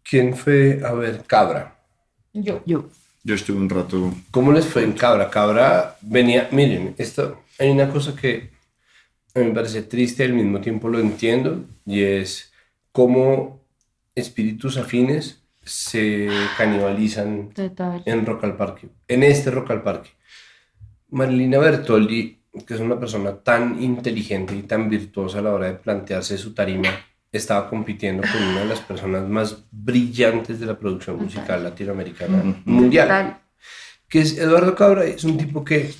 ¿Quién fue? A ver, Cabra. Yo. Yo. Yo estuve un rato. ¿Cómo les fue en Cabra? Cabra venía, miren, esto, hay una cosa que a mí me parece triste y al mismo tiempo lo entiendo, y es cómo espíritus afines se canibalizan Total. en Rock al Parque, en este Rock al Parque. Marilina Bertoldi, que es una persona tan inteligente y tan virtuosa a la hora de plantearse su tarima, estaba compitiendo con una de las personas más brillantes de la producción musical latinoamericana mundial, Total. que es Eduardo Cabra. Es un tipo que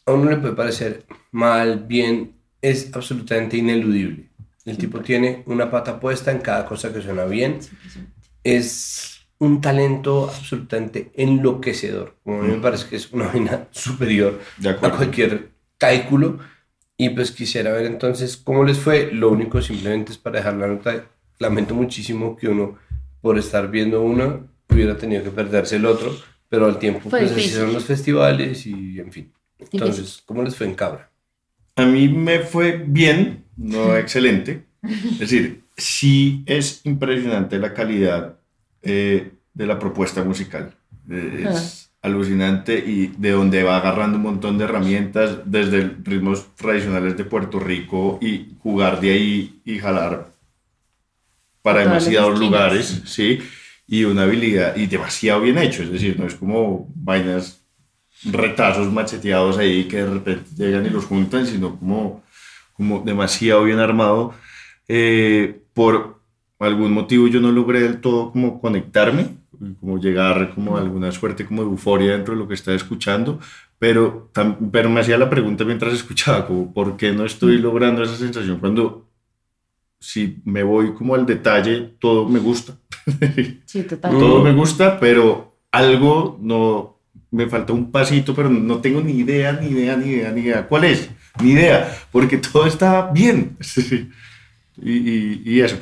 a uno le puede parecer mal, bien, es absolutamente ineludible. El tipo tiene una pata puesta en cada cosa que suena bien. Es un talento absolutamente enloquecedor. Como a mí me parece que es una vaina superior De a acuerdo. cualquier cálculo. Y pues quisiera ver entonces cómo les fue. Lo único simplemente es para dejar la nota. Lamento muchísimo que uno, por estar viendo uno, hubiera tenido que perderse el otro. Pero al tiempo, Fue pues así difícil. son los festivales y en fin. Entonces, ¿cómo les fue en Cabra? A mí me fue bien, no excelente. Es decir, sí es impresionante la calidad de la propuesta musical. Es alucinante y de donde va agarrando un montón de herramientas desde ritmos tradicionales de Puerto Rico y jugar de ahí y jalar para Por todas las demasiados esquinas. lugares, ¿sí? Y una habilidad, y demasiado bien hecho, es decir, no es como vainas, retazos macheteados ahí que de repente llegan y los juntan, sino como demasiado bien armado. Por algún motivo yo no logré del todo como conectarme, como llegar como a alguna suerte como de euforia dentro de lo que estaba escuchando, pero me hacía la pregunta mientras escuchaba, como ¿por qué no estoy logrando esa sensación cuando si me voy como al detalle todo me gusta? Sí, total. Todo me gusta, pero algo no me falta un pasito, pero no tengo ni idea. ¿Cuál es? Ni idea, porque todo está bien. Sí. Y eso.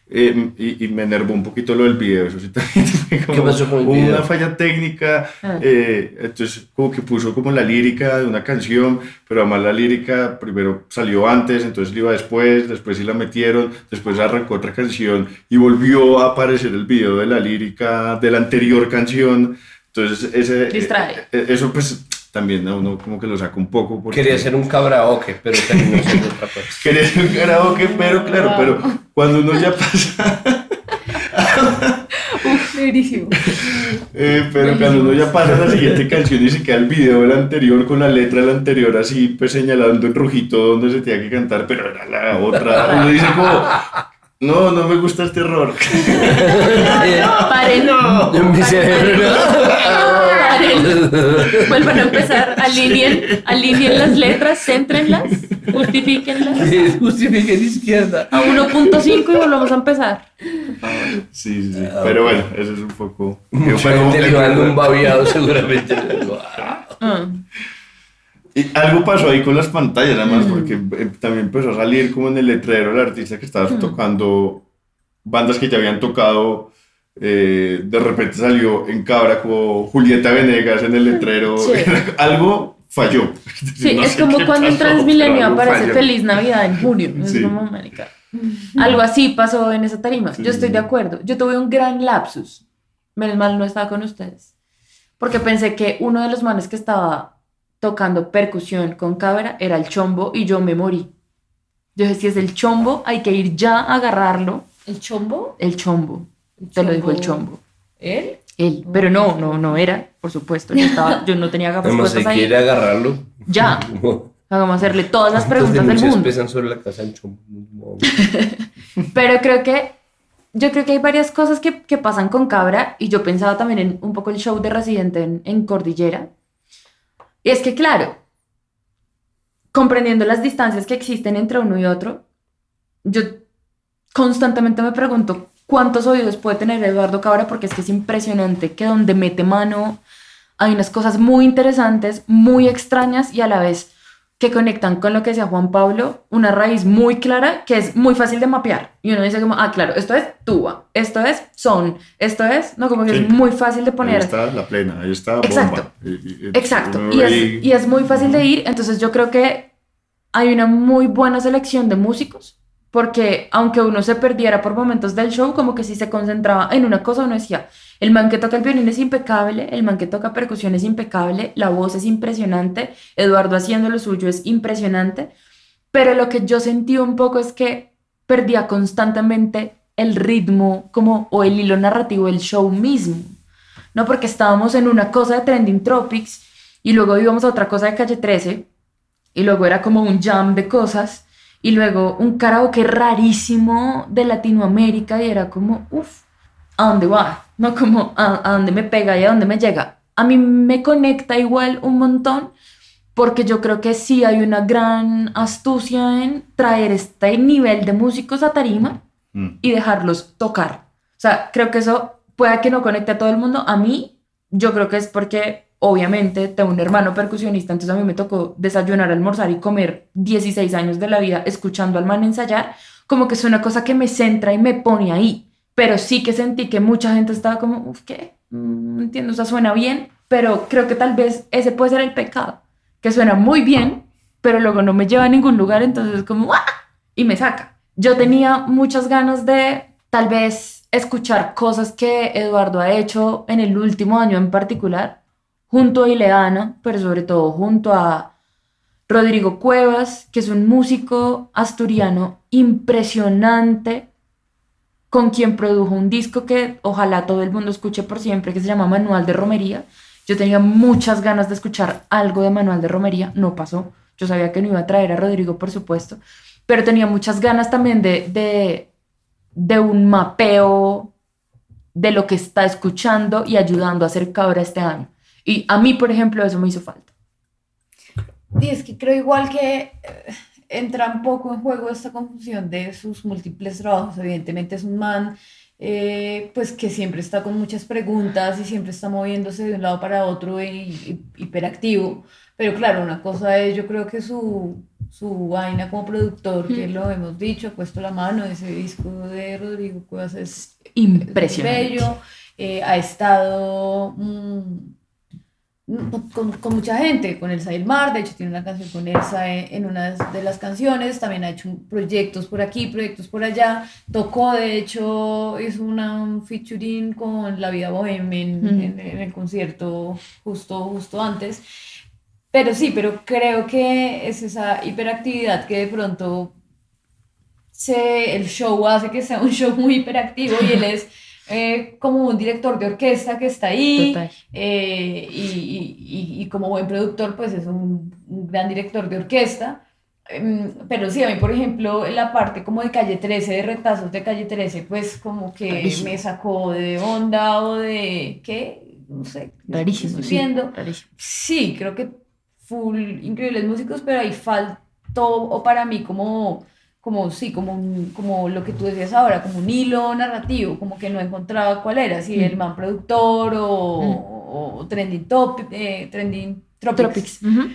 Y me enervó un poquito lo del video, eso sí también fue como ¿Qué pasó con el video? una falla técnica, entonces como que puso como la lírica de una canción, pero además la lírica primero salió antes, entonces iba después sí la metieron, después arrancó otra canción y volvió a aparecer el video de la lírica de la anterior canción, entonces Distrae. eso pues también a uno como que lo saca un poco. Porque Quería hacer un karaoke, pero terminó siendo otra cosa. quería hacer un karaoke, pero claro, pero cuando uno ya pasa... Buenísimo. Pero cuando uno ya pasa a la siguiente canción y se queda el video del anterior con la letra del anterior así pues señalando en rojito donde se tenía que cantar, pero era la otra, uno dice como no me gusta este error. Paren. En mi cerebro. Paren. Vuelvan a empezar. Alineen las letras, céntrenlas, justifíquenlas. Justifiquen izquierda. A 1.5 y volvamos a empezar. Sí. Pero bueno, eso es un poco... Mucha gente le va dando un babiado seguramente. Y algo pasó ahí con las pantallas, además, porque también empezó a salir como en el letrero el artista que estaba tocando bandas que ya habían tocado. De repente salió en Cabra como Julieta Venegas en el letrero. Sí. Algo falló. Sí, No es sé como qué cuando en pasó, Transmilenio pero algo aparece falló. Feliz Navidad en junio. Es Sí. como, marica. Algo así pasó en esa tarima. Sí. Yo estoy de acuerdo. Yo tuve un gran lapsus. Menos mal no estaba con ustedes. Porque pensé que uno de los manes que estaba tocando percusión con Cabra era el Chombo y yo me morí. Yo dije, si es el Chombo, hay que ir ya a agarrarlo. ¿El chombo? El Chombo. El Te lo dijo el Chombo. Chombo. ¿Él? Él. Pero no era, por supuesto. Yo no tenía gafas Además, puestas se ahí. quiere agarrarlo. Ya. Vamos a hacerle todas las ¿Cuántas preguntas del denuncias mundo. pesan sobre la casa del chombo? Pero yo creo que hay varias cosas que pasan con Cabra y yo pensaba también en un poco el show de Residente en Cordillera. Y es que claro, comprendiendo las distancias que existen entre uno y otro, yo constantemente me pregunto cuántos oídos puede tener Eduardo Cabra porque es que es impresionante que donde mete mano hay unas cosas muy interesantes, muy extrañas y a la vez que conectan con lo que decía Juan Pablo, una raíz muy clara que es muy fácil de mapear. Y uno dice como, claro, esto es tuba, esto es son, esto es, no, como que Sí. es muy fácil de Ahí poner. está la plena, ahí está bomba. Exacto. Exacto. uno Y ahí- es muy fácil de ir, entonces yo creo que hay una muy buena selección de músicos, porque aunque uno se perdiera por momentos del show, como que si se concentraba en una cosa, uno decía, el man que toca el violín es impecable, el man que toca percusión es impecable, la voz es impresionante, Eduardo haciendo lo suyo es impresionante, pero lo que yo sentí un poco es que perdía constantemente el ritmo como, o el hilo narrativo del show mismo, ¿no? Porque estábamos en una cosa de Trending Tropics y luego íbamos a otra cosa de Calle 13 y luego era como un jam de cosas y luego un karaoke rarísimo de Latinoamérica y era como, uff, ¿a dónde va? No como a dónde me pega y a dónde me llega. A mí me conecta igual un montón porque yo creo que sí hay una gran astucia en traer este nivel de músicos a tarima y dejarlos tocar. O sea, creo que eso puede que no conecte a todo el mundo. A mí, yo creo que es porque obviamente tengo un hermano percusionista, entonces a mí me tocó desayunar, almorzar y comer 16 años de la vida escuchando al man ensayar, como que es una cosa que me centra y me pone ahí. Pero sí que sentí que mucha gente estaba como, uff, ¿qué? No entiendo, o sea, suena bien, pero creo que tal vez ese puede ser el pecado, que suena muy bien, pero luego no me lleva a ningún lugar, entonces es como, ¡ah! Y me saca. Yo tenía muchas ganas de tal vez escuchar cosas que Eduardo ha hecho en el último año en particular, junto a Ileana, pero sobre todo junto a Rodrigo Cuevas, que es un músico asturiano impresionante, con quien produjo un disco que ojalá todo el mundo escuche por siempre, que se llama Manual de Romería. Yo tenía muchas ganas de escuchar algo de Manual de Romería, no pasó. Yo sabía que no iba a traer a Rodrigo, por supuesto, pero tenía muchas ganas también de un mapeo de lo que está escuchando y ayudando a hacer Cabra este año. Y a mí, por ejemplo, eso me hizo falta. Y es que creo igual que entra un poco en juego esta confusión de sus múltiples trabajos. Evidentemente es un man pues que siempre está con muchas preguntas y siempre está moviéndose de un lado para otro y hiperactivo. Pero claro, una cosa es, yo creo que su vaina como productor, que lo hemos dicho, ha puesto la mano, ese disco de Rodrigo Cuevas es Impresionante. bello, ha estado con mucha gente, con Elsa del Mar, de hecho tiene una canción con Elsa en una de las canciones, también ha hecho proyectos por aquí, proyectos por allá, tocó, de hecho, hizo un featuring con La Vida Bohemia en el concierto justo antes. Pero sí, pero creo que es esa hiperactividad que de pronto el show hace que sea un show muy hiperactivo y él es como un director de orquesta que está ahí Total. y como buen productor pues es un gran director de orquesta. Pero sí, a mí por ejemplo en la parte como de Calle 13, de retazos de Calle 13, pues como que Rarísimo. me sacó de onda o de ¿qué? No sé, ¿qué Rarísimo, estoy sí. viendo? Rarísimo. Sí, creo que full increíbles músicos, pero ahí faltó, o para mí, sí, como lo que tú decías ahora, como un hilo narrativo, como que no encontraba cuál era, si el man productor o Trending Tropics, Tropics. Ujú.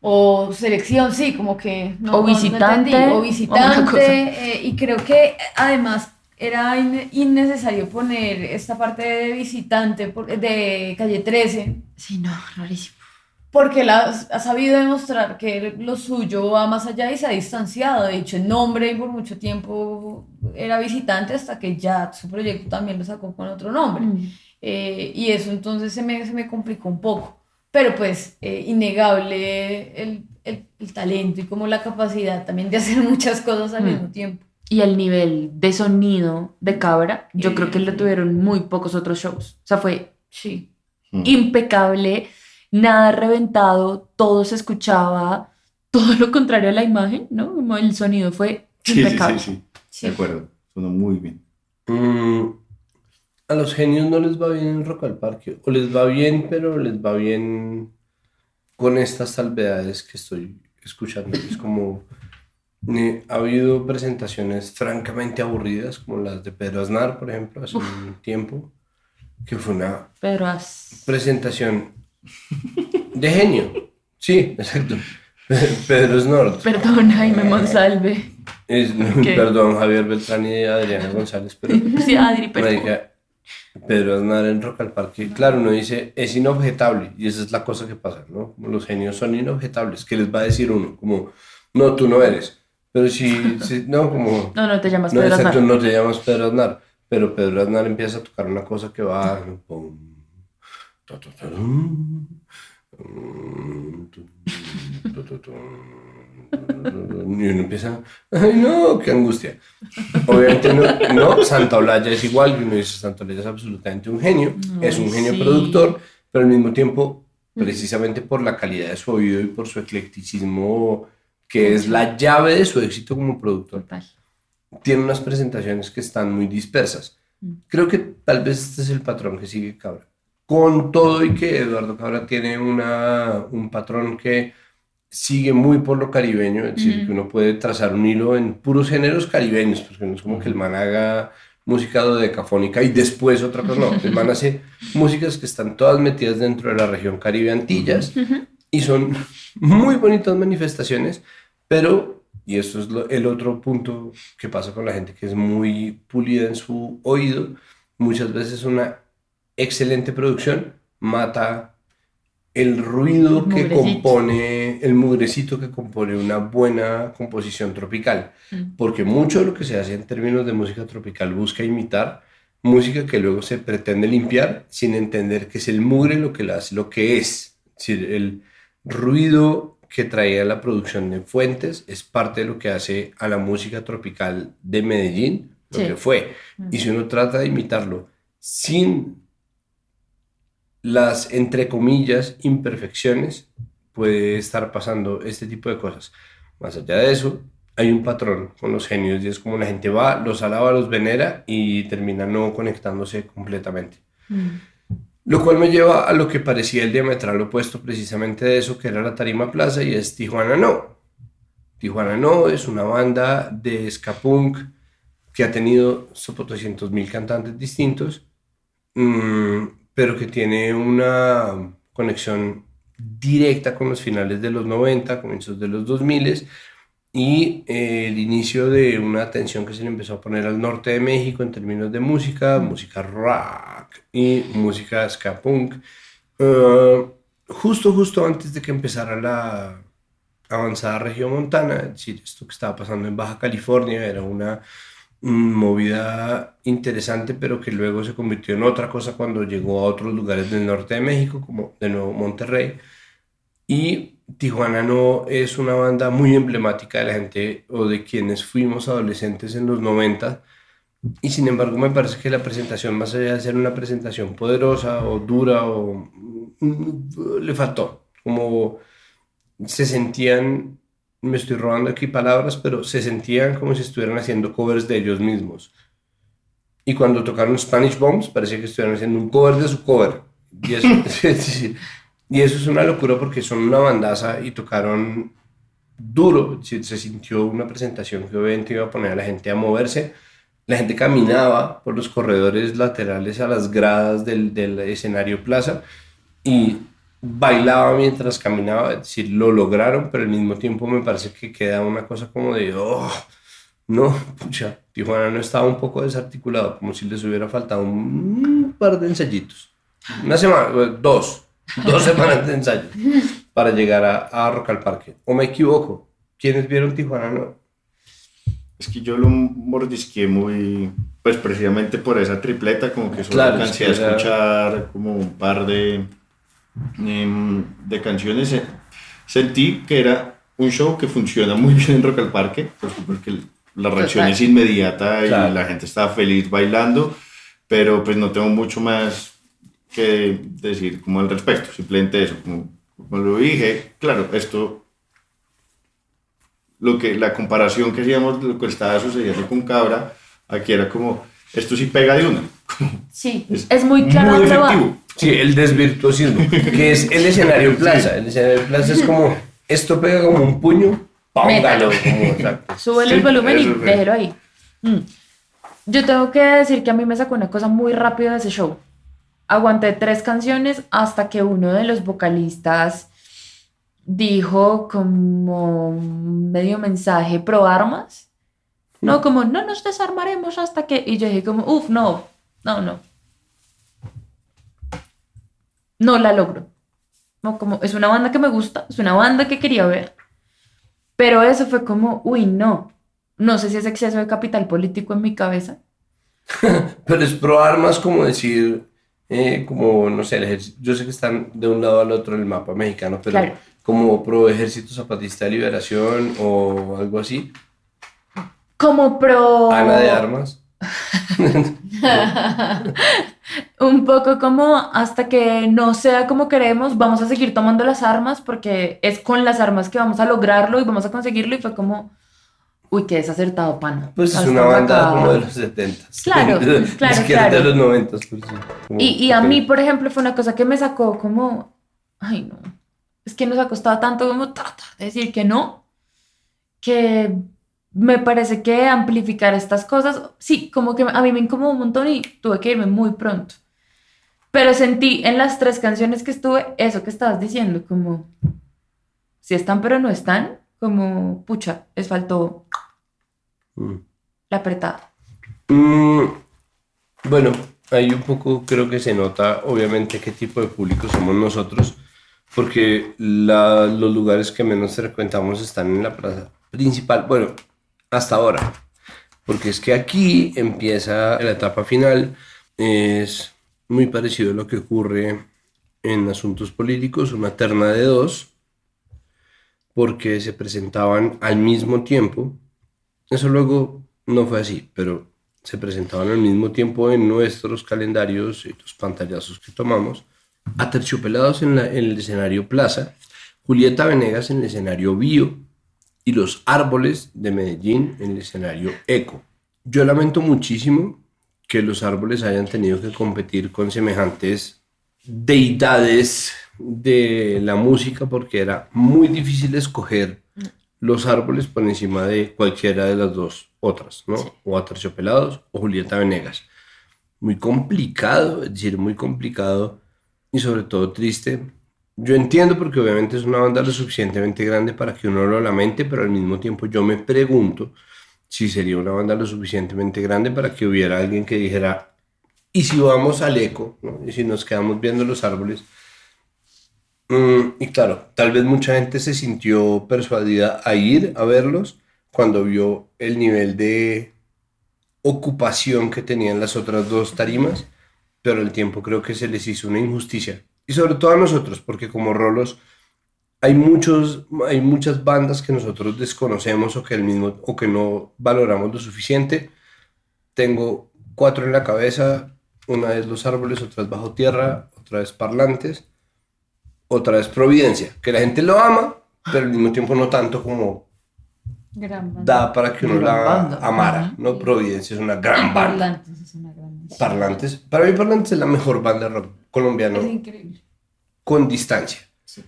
o selección, sí, como que O visitante, entendí, o o una cosa. visitante, y creo que además era innecesario poner esta parte de visitante de Calle 13 Sí, no, rarísimo. porque él ha sabido demostrar que lo suyo va más allá y se ha distanciado. De hecho, el nombre por mucho tiempo era visitante hasta que ya su proyecto también lo sacó con otro nombre. Y eso entonces se me complicó un poco. Pero pues innegable el talento y como la capacidad también de hacer muchas cosas al mismo tiempo. Y el nivel de sonido de Cabra, yo creo que lo Sí. tuvieron muy pocos otros shows. O sea, fue Sí. impecable, nada reventado, todo se escuchaba, todo lo contrario a la imagen, ¿no? Como el sonido fue Sí, impecable. de acuerdo, sonó muy bien. A los genios no les va bien en Rock al Parque, o les va bien, pero les va bien con estas salvedades que estoy escuchando. Es como, ha habido presentaciones francamente aburridas, como las de Pedro Aznar, por ejemplo, hace un tiempo, que fue una Pero presentación de genio. Sí, exacto. Pedro Snort. perdón, Jaime Monsalve. ¿Qué? Perdón, Javier Beltrán y Adriana González, pero Sí, Adri, perdón. marica, Pedro Aznar en Rock al Parque, claro, uno dice, es inobjetable, y esa es la cosa que pasa, ¿no? Como los genios son inobjetables, ¿qué les va a decir uno? Como, no, tú no eres, pero no, como, No, no te llamas no, Pedro exacto, Aznar. no te llamas Pedro Aznar, pero Pedro Aznar empieza a tocar una cosa que va, pum, ta, ta, ta, ta, ta, ta, y uno empieza, ay no, qué angustia. Obviamente no, Santa Olaya es igual, y uno dice, Santa Olaya es absolutamente un genio, es un genio sí. productor, pero al mismo tiempo, precisamente por la calidad de su oído y por su eclecticismo, que es la llave de su éxito como productor, Total. tiene unas presentaciones que están muy dispersas. Creo que tal vez este es el patrón que sigue Cabra. Con todo y que Eduardo Cabra tiene un patrón que sigue muy por lo caribeño, es decir, que uno puede trazar un hilo en puros géneros caribeños, porque no es como que el man haga música dodecafónica y después otra cosa, no, el man hace músicas que están todas metidas dentro de la región Caribe Antillas y son muy bonitas manifestaciones, pero, y esto es el otro punto que pasa con la gente que es muy pulida en su oído, muchas veces una excelente producción mata el ruido que Mugrecito. compone, el mugrecito que compone una buena composición tropical. Porque mucho de lo que se hace en términos de música tropical busca imitar música que luego se pretende limpiar sin entender que es el mugre lo que la hace, lo que es. Es decir, el ruido que traía la producción de Fuentes es parte de lo que hace a la música tropical de Medellín, lo Sí. que fue. Y si uno trata de imitarlo sin las, entre comillas, imperfecciones, puede estar pasando este tipo de cosas. Más allá de eso, hay un patrón con los genios y es como la gente va, los alaba, los venera y termina no conectándose completamente. Lo cual me lleva a lo que parecía el diametral opuesto precisamente de eso, que era la Tarima Plaza, y es Tijuana No. Tijuana No es una banda de ska punk que ha tenido 200.000 cantantes distintos, pero que tiene una conexión directa con los finales de los 90, comienzos de los 2000 y el inicio de una atención que se le empezó a poner al norte de México en términos de música rock y música ska punk. Justo antes de que empezara la avanzada regiomontana, es decir, esto que estaba pasando en Baja California era una movida interesante, pero que luego se convirtió en otra cosa cuando llegó a otros lugares del norte de México, como de nuevo Monterrey. Y Tijuana No es una banda muy emblemática de la gente o de quienes fuimos adolescentes en los 90, y sin embargo me parece que la presentación, más allá de ser una presentación poderosa o dura, le faltó, como se sentían, me estoy robando aquí palabras, pero se sentían como si estuvieran haciendo covers de ellos mismos. Y cuando tocaron Spanish Bombs, parecía que estuvieran haciendo un cover de su cover. Y eso, y eso es una locura porque son una bandaza y tocaron duro. Se sintió una presentación que obviamente iba a poner a la gente a moverse. La gente caminaba por los corredores laterales a las gradas del escenario Plaza y bailaba mientras caminaba. Es decir, lo lograron, pero al mismo tiempo me parece que queda una cosa como de no, pucha, Tijuana No estaba un poco desarticulado, como si les hubiera faltado un par de ensayitos, una semana, dos semanas de ensayo para llegar a Rock al Parque. ¿O me equivoco? ¿Quiénes vieron Tijuana No? Es que yo lo mordisqué muy, pues precisamente por esa tripleta, como que solo alcancé a escuchar como un par de canciones. Sentí que era un show que funciona muy bien en Rock al Parque, porque la reacción es inmediata y la gente está feliz bailando, pero pues no tengo mucho más que decir como al respecto, simplemente eso, como lo dije, claro, esto, la comparación que hacíamos de lo que estaba sucediendo con Cabra, aquí era como, esto sí pega de una. Sí, es muy claro. Muy efectivo. Sí, el desvirtuosismo, que es el escenario Plaza. Sí. El escenario Plaza es como, esto pega como un puño, póngalo. Súbele el volumen y déjelo ahí. Yo tengo que decir que a mí me sacó una cosa muy rápida de ese show. Aguanté 3 canciones hasta que uno de los vocalistas dijo como medio mensaje pro armas. No, como, no nos desarmaremos hasta que... Y yo dije como, no la logro. No, como, es una banda que me gusta, es una banda que quería ver. Pero eso fue como, no sé si es exceso de capital político en mi cabeza. Pero es pro armas como decir, como, no sé, el ejército. Yo sé que están de un lado al otro en el mapa mexicano, pero claro, como pro Ejército Zapatista de Liberación o algo así. Como pro... Ana de Armas. Un poco como hasta que no sea como queremos, vamos a seguir tomando las armas porque es con las armas que vamos a lograrlo y vamos a conseguirlo. Y fue como, qué desacertado, pana. Pues es una banda como de los 70. Claro. De los 90. Pues, sí. Y a mí, por ejemplo, fue una cosa que me sacó como, no, es que nos ha costado tanto como tratar de decir que no, que me parece que amplificar estas cosas, sí, como que a mí me incomodó un montón y tuve que irme muy pronto. Pero sentí en las 3 canciones que estuve eso que estabas diciendo, como, sí están pero no están, como, pucha, les faltó la apretada. Bueno, ahí un poco creo que se nota obviamente qué tipo de público somos nosotros, porque los lugares que menos frecuentamos están en la plaza principal, bueno, hasta ahora, porque es que aquí empieza la etapa final. Es muy parecido a lo que ocurre en asuntos políticos, una terna de 2, porque se presentaban al mismo tiempo. Eso luego no fue así, pero se presentaban al mismo tiempo en nuestros calendarios y los pantallazos que tomamos, Aterciopelados en el escenario Plaza, Julieta Venegas en el escenario Bio y Los Árboles de Medellín en el escenario Eco. Yo lamento muchísimo que Los Árboles hayan tenido que competir con semejantes deidades de la música, porque era muy difícil escoger los árboles por encima de cualquiera de las dos otras, ¿no? Sí. O Aterciopelados o Julieta Venegas. Muy complicado, es decir, muy complicado y sobre todo triste. Yo entiendo porque obviamente es una banda lo suficientemente grande para que uno lo lamente, pero al mismo tiempo yo me pregunto si sería una banda lo suficientemente grande para que hubiera alguien que dijera, y si vamos al eco, ¿no? Y si nos quedamos viendo los árboles. Y claro, tal vez mucha gente se sintió persuadida a ir a verlos cuando vio el nivel de ocupación que tenían las otras dos tarimas, pero al tiempo creo que se les hizo una injusticia. Y sobre todo a nosotros, porque como rolos hay muchas bandas que nosotros desconocemos o que no valoramos lo suficiente. Tengo 4 en la cabeza, una es Los Árboles, otra es Bajo Tierra, otra es Parlantes, otra es Providencia, que la gente lo ama, pero al mismo tiempo no tanto como Gran banda. da para que uno Gran la banda. amara, Ajá. ¿no? Providencia es una gran banda. Parlantes es una gran banda. Parlantes, para mí Parlantes es la mejor banda de rock colombiano Es increíble. con distancia. Sí.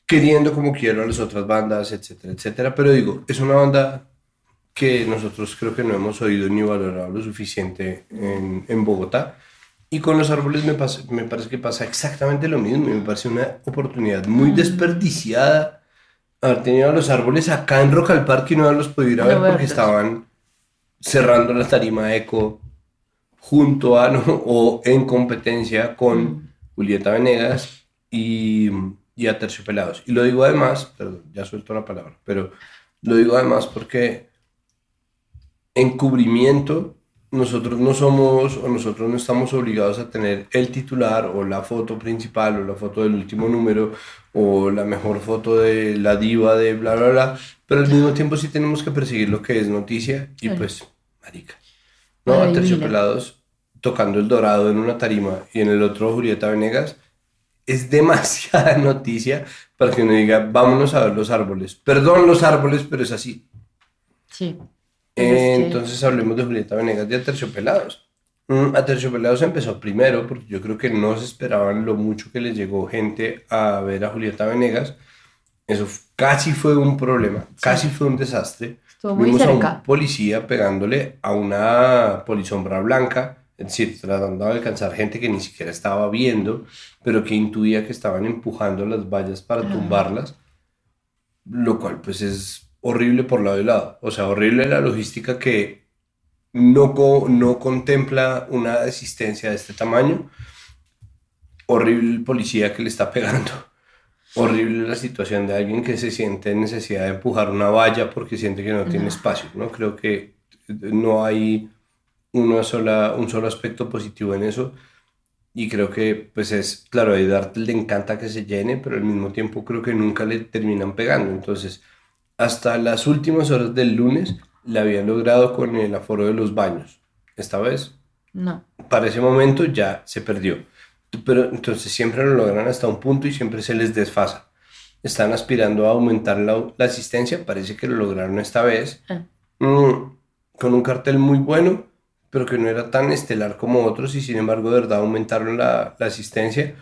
Queriendo como quiero a las otras bandas, etcétera, etcétera. Pero digo, es una banda que nosotros creo que no hemos oído ni valorado lo suficiente en Bogotá. Y con Los Árboles me parece que pasa exactamente lo mismo. Y me parece una oportunidad muy desperdiciada haber tenido a Los Árboles acá en Rock al Parque y no haberlos podido ir a ver No porque verlos. estaban cerrando la tarima Eco junto a, ¿no? o en competencia con Julieta Venegas y Aterciopelados. Y lo digo además, perdón, ya suelto la palabra, pero lo digo además porque en cubrimiento nosotros nosotros no estamos obligados a tener el titular o la foto principal o la foto del último número o la mejor foto de la diva de bla bla bla, pero al mismo tiempo sí tenemos que perseguir lo que es noticia y Claro. pues marica, ¿no? Adivina. Aterciopelados tocando El Dorado en una tarima y en el otro Julieta Venegas es demasiada noticia para que uno diga vámonos a ver Los Árboles, perdón Los Árboles, pero es así. Sí. Pues es que- Entonces hablemos de Julieta Venegas de Aterciopelados. Aterciopelados empezó primero porque yo creo que no se esperaban lo mucho que les llegó gente a ver a Julieta Venegas. Eso casi fue un problema, casi fue un desastre. Estuvo muy Vimos a cerca. un policía pegándole a una polisombra blanca, es decir, tratando de alcanzar gente que ni siquiera estaba viendo, pero que intuía que estaban empujando las vallas para tumbarlas, lo cual pues es horrible por lado y lado. O sea, horrible la logística que no contempla una asistencia de este tamaño. Horrible el policía que le está pegando. Horrible la situación de alguien que se siente en necesidad de empujar una valla porque siente que no tiene espacio, ¿no? Creo que no hay un solo aspecto positivo en eso y creo que pues es, claro, a Edart le encanta que se llene, pero al mismo tiempo creo que nunca le terminan pegando. Entonces, hasta las últimas horas del lunes le habían logrado con el aforo de los baños. Esta vez No. para ese momento ya se perdió. Pero entonces siempre lo logran hasta un punto y siempre se les desfasa. Están aspirando a aumentar la asistencia, parece que lo lograron esta vez, Ah. con un cartel muy bueno, pero que no era tan estelar como otros y sin embargo de verdad aumentaron la asistencia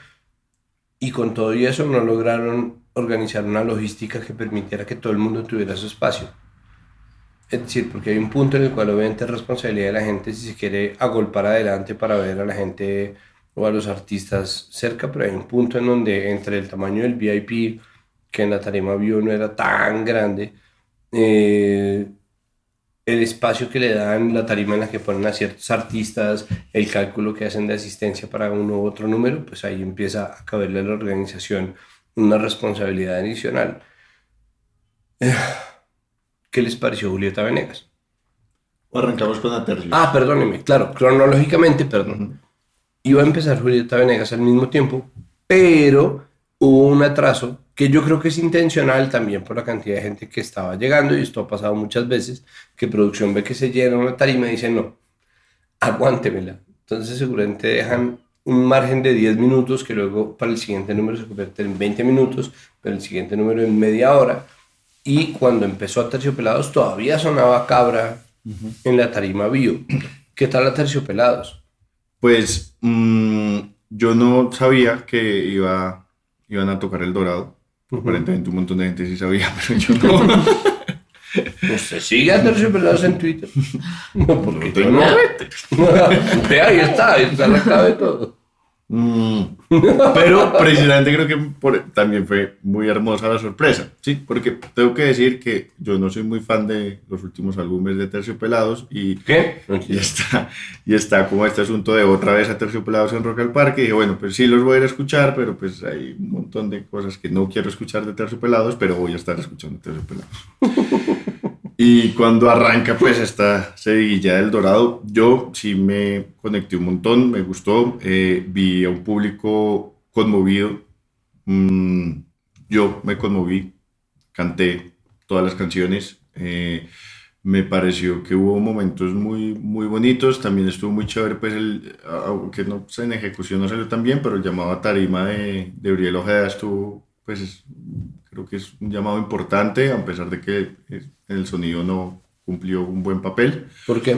y con todo y eso no lograron organizar una logística que permitiera que todo el mundo tuviera su espacio. Es decir, porque hay un punto en el cual obviamente es responsabilidad de la gente si se quiere agolpar adelante para ver a la gente o a los artistas cerca, pero hay un punto en donde entre el tamaño del VIP, que en la tarima view no era tan grande, el espacio que le dan, la tarima en la que ponen a ciertos artistas, el cálculo que hacen de asistencia para uno u otro número, pues ahí empieza a caberle a la organización una responsabilidad adicional. ¿Qué les pareció Julieta Venegas? O arrancamos con Atercios. Ah, perdóneme, claro, cronológicamente, perdón. Iba a empezar Julieta Venegas al mismo tiempo, pero hubo un atraso que yo creo que es intencional también por la cantidad de gente que estaba llegando, y esto ha pasado muchas veces, que producción ve que se llena una tarima y dice no, aguántemela. Entonces seguramente dejan un margen de 10 minutos que luego para el siguiente número se convierte en 20 minutos, pero el siguiente número en media hora. Y cuando empezó Aterciopelados todavía sonaba Cabra en la tarima bio. ¿Qué tal Aterciopelados? Pues yo no sabía que iban a tocar El Dorado. Aparentemente un montón de gente sí sabía, pero yo no. Usted sigue a Terciopelados en Twitter. No, porque No tengo Ve, ahí está la clave de todo. Pero precisamente creo que también fue muy hermosa la sorpresa, ¿sí? Porque tengo que decir que yo no soy muy fan de los últimos álbumes de Terciopelados ¿Qué? y está como este asunto de otra vez a Terciopelados en Rock al Parque. Y dije, bueno, pues sí los voy a ir a escuchar, pero pues hay un montón de cosas que no quiero escuchar de Terciopelados, pero voy a estar escuchando Terciopelados. Y cuando arranca pues esta seguidilla del Dorado, yo sí me conecté un montón, me gustó, vi a un público conmovido, yo me conmoví, canté todas las canciones, me pareció que hubo momentos muy, muy bonitos, también estuvo muy chévere pues aunque no pues, en ejecución no salió tan bien, pero el llamado a tarima de Uriel Ojeda estuvo pues creo que es un llamado importante, a pesar de que el sonido no cumplió un buen papel. ¿Por qué?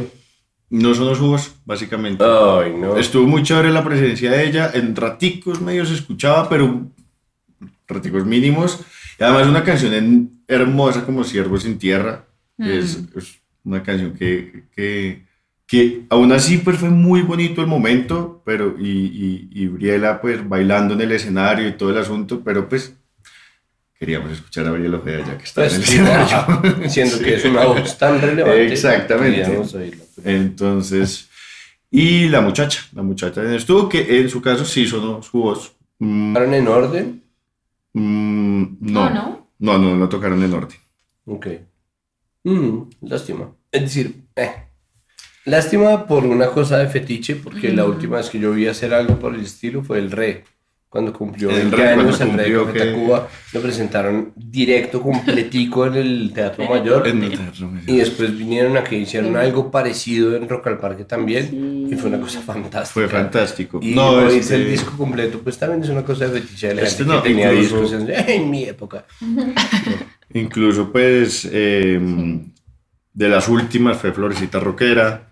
No sonó su voz, básicamente. Ay, no. Estuvo muy chévere la presencia de ella, en raticos medio se escuchaba, pero raticos mínimos. Y además una canción hermosa como Siervo sin Tierra. Es una canción que aún así pues, fue muy bonito el momento, pero y Briela pues bailando en el escenario y todo el asunto, pero pues queríamos escuchar a Uriel Ojeda ya que está en el escenario. Siendo que es una voz tan relevante. Exactamente. Oírla, pero... Entonces, y la muchacha estuvo, que en su caso sí sonó su voz. ¿Tocaron en orden? No, no lo tocaron en orden. Ok. Lástima. Es decir, lástima por una cosa de fetiche, porque la última vez que yo vi hacer algo por el estilo fue el Re. Cuando cumplió 20 años, el Re de Café Tacuba lo presentaron directo, completico en el Teatro Mayor. En el Teatro Mayor. Y después vinieron a que hicieron algo parecido en Rock al Parque también, y fue una cosa fantástica. Fue fantástico. Y oírse el disco completo, pues también es una cosa de fetiche de la gente que tenía discos en mi época. Incluso, pues, de las últimas fue Florecita Rockera,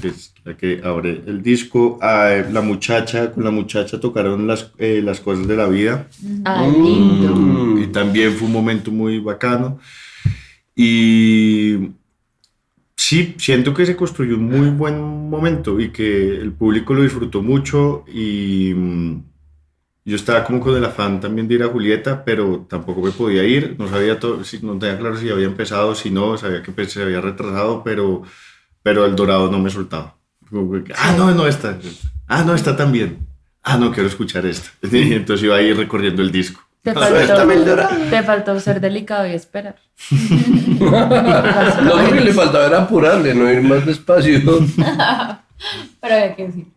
que es la que abre el disco. Con la muchacha tocaron las cosas de la vida. Lindo. Y también fue un momento muy bacano. Y sí, siento que se construyó un muy buen momento y que el público lo disfrutó mucho y yo estaba como con el afán también de ir a Julieta, pero tampoco me podía ir, no sabía no tenía claro si había empezado, si no, sabía que pues, se había retrasado, pero el Dorado no me soltaba. Como que, no está también. No, quiero escuchar esta. Entonces iba a ir recorriendo el disco. Te faltó ser delicado y esperar. No, porque le faltaba era apurarle, no ir más despacio. Pero había que decir.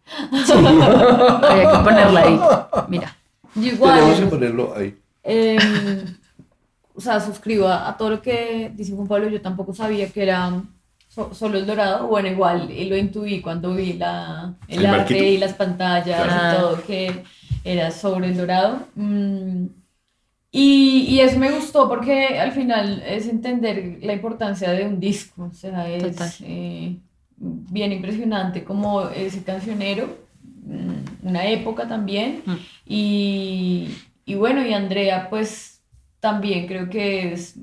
Había que ponerla ahí. Mira. Yo igual. Tenemos que ponerlo ahí. O sea, suscribo a todo lo que dice Juan Pablo. Yo tampoco sabía que era solo el Dorado. Bueno, igual lo intuí cuando vi el arte marquito. y las pantallas y todo, que era sobre el Dorado. Y eso me gustó porque al final es entender la importancia de un disco. O sea, es bien impresionante como ese cancionero, una época también. Y bueno, y Andrea pues también creo que es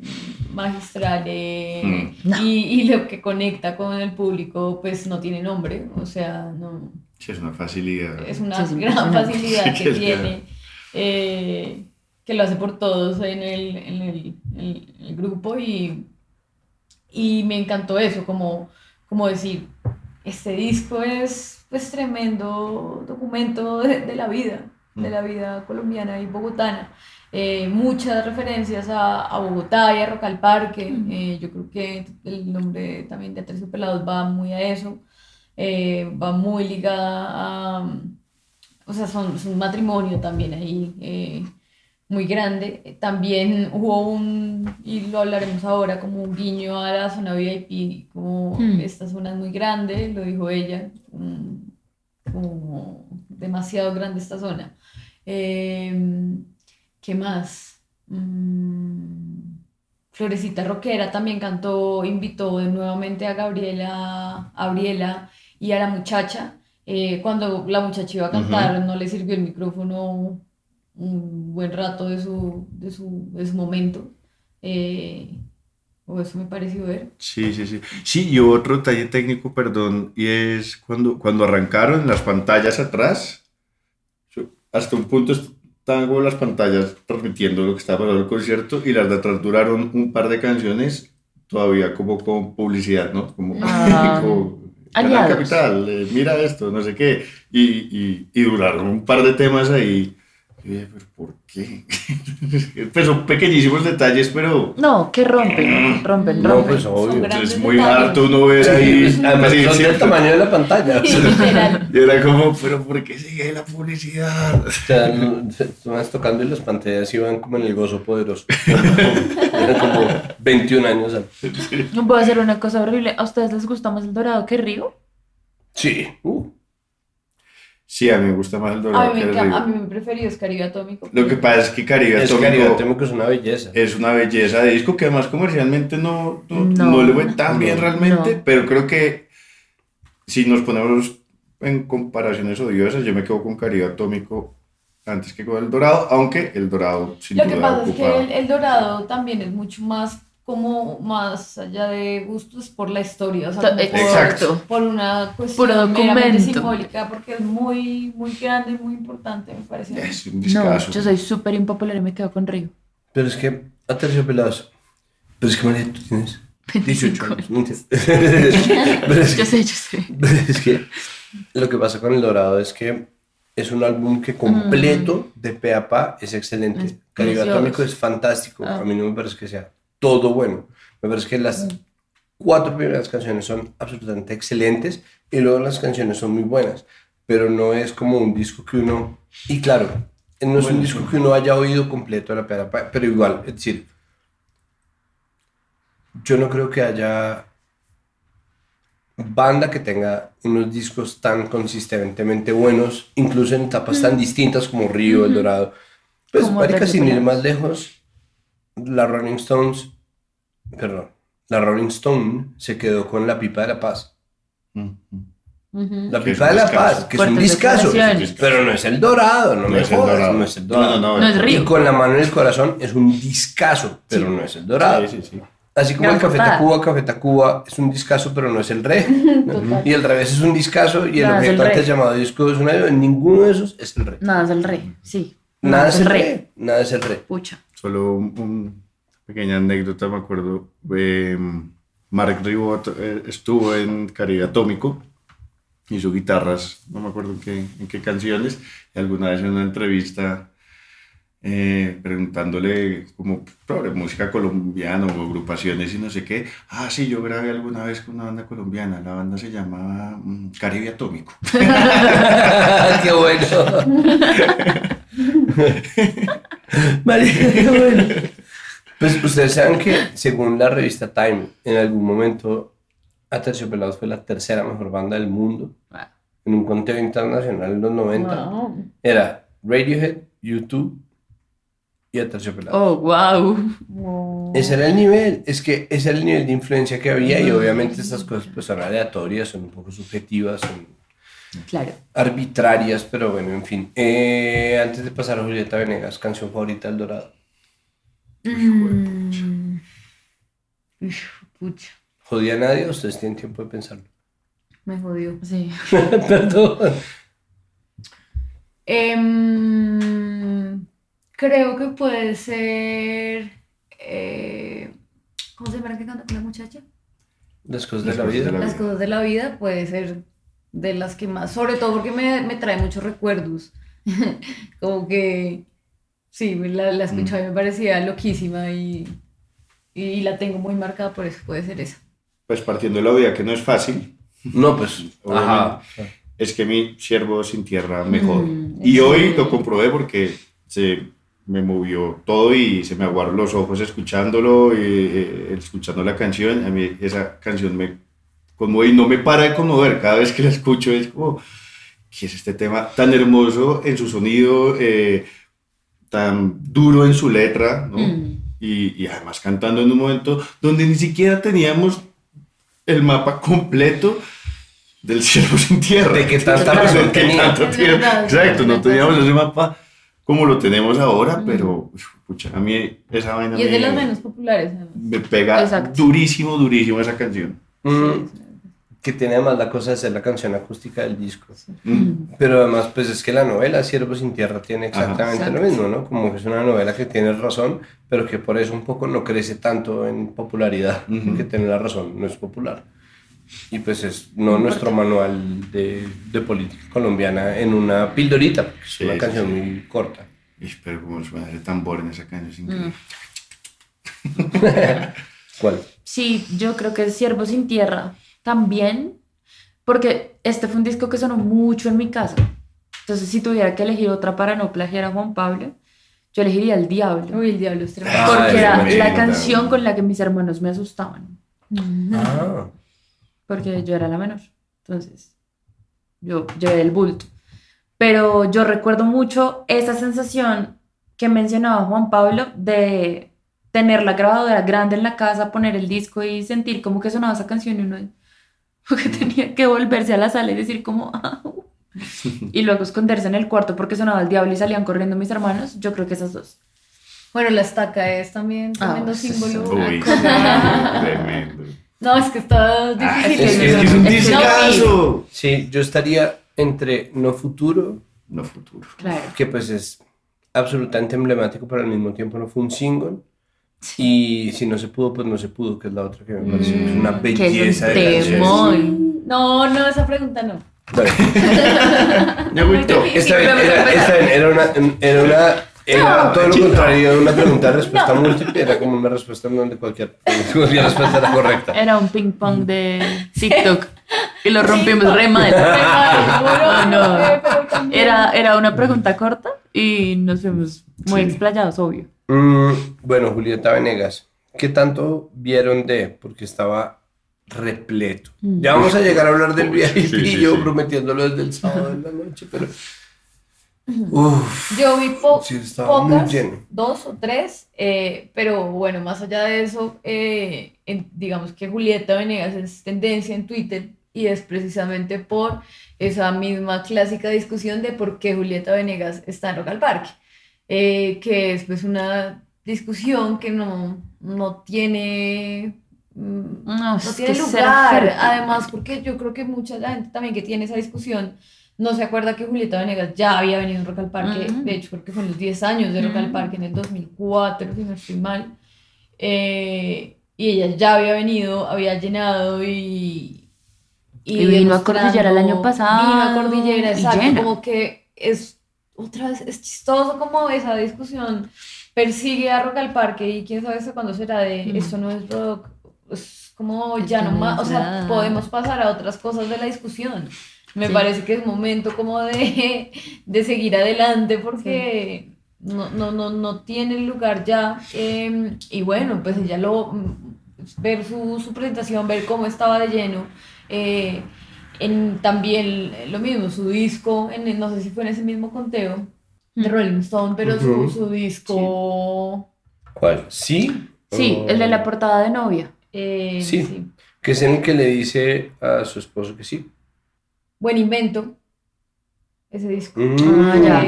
magistral y lo que conecta con el público pues no tiene nombre, o sea, no... Sí, es una facilidad. Es una gran facilidad que tiene, que lo hace por todos en el grupo y me encantó eso, como decir, este disco es pues tremendo documento de la vida colombiana y bogotana. Muchas referencias a Bogotá y a Rock al Parque. Yo creo que el nombre también de Aterciopelados va muy a eso. Va muy ligada a... O sea, son un matrimonio también ahí muy grande. También hubo y lo hablaremos ahora, como un guiño a la zona VIP, como esta zona es muy grande, lo dijo ella, como demasiado grande esta zona. ¿Qué más? Florecita Rockera también cantó, invitó nuevamente a Briela y a la muchacha. Cuando la muchacha iba a cantar, no le sirvió el micrófono un buen rato de su momento. O eso me pareció ver. Sí, sí, sí. Sí, y otro detalle técnico, perdón, y es cuando arrancaron las pantallas atrás, hasta un punto estaban como las pantallas transmitiendo lo que estaba pasando en el concierto y las de atrás duraron un par de canciones todavía como con publicidad, ¿no? Como, Ah, como Canal aliados. Capital, mira esto, no sé qué, y duraron un par de temas ahí. Y dije, ¿pero por qué? Pues son pequeñísimos detalles, pero No, que rompen. No, pues Son obvio. grandes es muy detalles. harto uno ver ahí. Además, así, son del ¿cierto? tamaño de la pantalla. Literal. Y era como, ¿pero por qué sigue la publicidad? O sea, tú vas tocando y las pantallas iban como en el gozo poderoso. Eran como 21 años antes. Voy a hacer una cosa horrible. ¿A ustedes les gusta más el dorado que Río? Sí. Sí, a mí me gusta más el dorado A mí que me el encanta, a Río. mí mi preferido es Caribe Atómico. Lo que pasa es que Caribe Es que Caribe Atómico Atómico es una belleza. es una belleza de disco que además comercialmente no No. le fue tan bien realmente, No. pero creo que si nos ponemos en comparaciones odiosas, yo me quedo con Caribe Atómico antes que con el dorado, aunque el dorado sin Lo que duda pasa es ocupa. que el dorado también es mucho más como más allá de gustos por la historia, o sea, como Exacto. por una Puro cuestión meramente documento. simbólica, porque es muy, muy grande y muy importante, me parece. Es un No, discazo. yo soy súper impopular y me quedo con Río. Pero es que, Aterciopelados. Pero es que, María, tú tienes 18 años. ¿no entiendes? Pero es Yo que, sé. es que lo que pasa con El Dorado es que es un álbum que completo, de pe a pa, es excelente. Es Caribe precioso. Atómico es fantástico. Ah. A mí no me parece que sea todo bueno. Me parece que las 4 primeras canciones son absolutamente excelentes y luego las canciones son muy buenas. Pero no es como un disco que uno... Y claro, no es un disco que uno haya oído completo de la pe a pa, pero igual, es decir, yo no creo que haya banda que tenga unos discos tan consistentemente buenos, incluso en etapas tan distintas como Río, El Dorado. Pues, Como marica, sin ir Aterciopelados. más lejos, la Rolling Stone se quedó con La Pipa de la Paz. La Que es Pipa un de la discazo. Paz, que es un Fuertes discazo, declaraciones. pero no es El Dorado, no me es el jodas, dorado. no es El Dorado. No es Río. Y con La Mano en el Corazón es un discazo, pero Sí. no es El Dorado. Sí, sí, sí. Así como Gran el Café portada. Tacuba es un discazo, pero no es el re. Total. Y el revés es un discazo y el Nada, es el objeto antes re. llamado disco es una... Ninguno de esos es el re. Nada es el Rey, sí. Nada es el re. Nada es el re. Pucha. Solo una pequeña anécdota, me acuerdo. Mark Ribot estuvo en Caribe Atómico, hizo guitarras, no me acuerdo en qué canciones, y alguna vez en una entrevista preguntándole como sobre música colombiana o agrupaciones y no sé qué. Ah, sí, yo grabé alguna vez con una banda colombiana, la banda se llamaba Caribe Atómico. ¡Qué bueno! Marica, qué bueno. Pues ustedes saben que, según la revista Time, en algún momento Aterciopelados fue la tercera mejor banda del mundo. En un conteo internacional en los 90. Wow. Era Radiohead, U2 y Aterciopelados. Oh, wow. Wow. Ese era el nivel, es que ese era el nivel de influencia que había y obviamente estas cosas pues son aleatorias, son un poco subjetivas, son Claro. arbitrarias, pero bueno, en fin. Antes de pasar a Julieta Venegas, canción favorita del Dorado. Uf, pucha, ¿Jodía a nadie? Ustedes tienen tiempo de pensarlo. me jodió. Sí. Perdón. Creo que puede ser. ¿Cómo se llama la que canta la muchacha? Las cosas de Las la cosas de vida. la Las cosas de la vida puede ser de las que más, sobre todo porque me trae muchos recuerdos. Como que sí, la escuchaba y me parecía loquísima y la tengo muy marcada, por eso puede ser esa. Pues partiendo de la vida que no es fácil, No, pues, ajá. es que mi siervo sin tierra me jode. Mm, Y hoy lo comprobé porque se me movió todo y se me aguaron los ojos escuchándolo y escuchando la canción. A mí esa canción me conmueve y no me para de conmover. Cada vez que la escucho es como, ¿qué es este tema tan hermoso en su sonido, tan duro en su letra, ¿no? Y además cantando en un momento donde ni siquiera teníamos el mapa completo del cielo sin tierra. De qué tanta Claro, razón de qué tenía. tanto Es tiene. verdad, Exacto, no es teníamos verdad. ese mapa como lo tenemos ahora, pero pucha, a mí esa vaina Y es de las menos populares, además. me pega Exacto. durísimo, durísimo esa canción. Que tiene además la cosa de ser la canción acústica del disco. Pero además, pues es que la novela Ciervo sin Tierra tiene exactamente lo mismo, ¿no? Como que es una novela que tiene razón, pero que por eso un poco no crece tanto en popularidad, porque tiene la razón, no es popular. Y pues es no nuestro manual de política colombiana en una pildorita, porque es una canción muy corta. Pero como suena ese tambor en esa canción, es increíble. ¿Cuál? Sí, yo creo que es Ciervo sin Tierra también, porque este fue un disco que sonó mucho en mi casa. Entonces, si tuviera que elegir otra para no plagiar a Juan Pablo, yo elegiría El Diablo. Uy, el diablo es tremendo. Porque era la tremenda. canción con la que mis hermanos me asustaban. Ah, Porque yo era la menor. Entonces, yo llevé el bulto. Pero yo recuerdo mucho esa sensación que mencionaba Juan Pablo de tener la grabadora grande en la casa, poner el disco y sentir como que sonaba esa canción y uno que tenía que volverse a la sala y decir como "Au". Y luego esconderse en el cuarto porque sonaba El Diablo y salían corriendo mis hermanos. Yo creo que esas dos. Bueno, la estaca es también tremendo sí, símbolo. Uy, Ah, tremendo. No, es que está difícil. es que Es un No, discazo. sí, yo estaría entre No Futuro, No futuro. Claro. que pues es absolutamente emblemático, pero al mismo tiempo no fue un single. Y si no se pudo, pues no se pudo, que es la otra que me parece que es una que es un belleza de canción. temón. No, esa pregunta no. Bueno, Ñagüito. esta vez era todo lo contrario de una pregunta de respuesta múltiple, era como una respuesta en donde cualquier respuesta era correcta. Era un ping pong de TikTok y lo rompimos re mal. No. Era una pregunta corta y nos fuimos muy explayados, obvio. Bueno, Julieta Venegas, ¿qué tanto vieron de? Porque estaba repleto. Ya vamos a llegar a hablar del viaje y sí, yo sí. prometiéndolo desde el sábado de la noche, pero... Uf, Yo vi sí, estaba muy pocas, lleno. 2 o 3, pero bueno, más allá de eso, digamos que Julieta Venegas es tendencia en Twitter y es precisamente por esa misma clásica discusión de por qué Julieta Venegas está en Rock al Parque, que es pues una discusión que no tiene... No, no es tiene que ser lugar, fértil. además porque yo creo que mucha la gente también que tiene esa discusión no se acuerda que Julieta Venegas ya había venido en Rock al Parque, de hecho creo que fue en los 10 años de Rock al Parque en el 2004, si no estoy mal, y ella ya había venido, había llenado y vino a demostrando- Cordillera el año pasado, vino a Cordillera, y exacto, llena. como que es otra vez, es chistoso como esa discusión persigue a Rock al Parque y quién sabe hasta cuándo será de esto no es rock, es como ya Esto no no más, es o sea, nada. podemos pasar a otras cosas de la discusión. Me Sí. parece que es momento como de seguir adelante porque no tiene lugar ya. Y bueno, pues ella ver su presentación, ver cómo estaba de lleno. También lo mismo, su disco, no sé si fue en ese mismo conteo de Rolling Stone, pero su disco... ¿Cuál? ¿Sí? Sí, el de la portada de novia. Sí. Que es en el que le dice a su esposo que sí. Buen invento, ese disco. Ah, ya.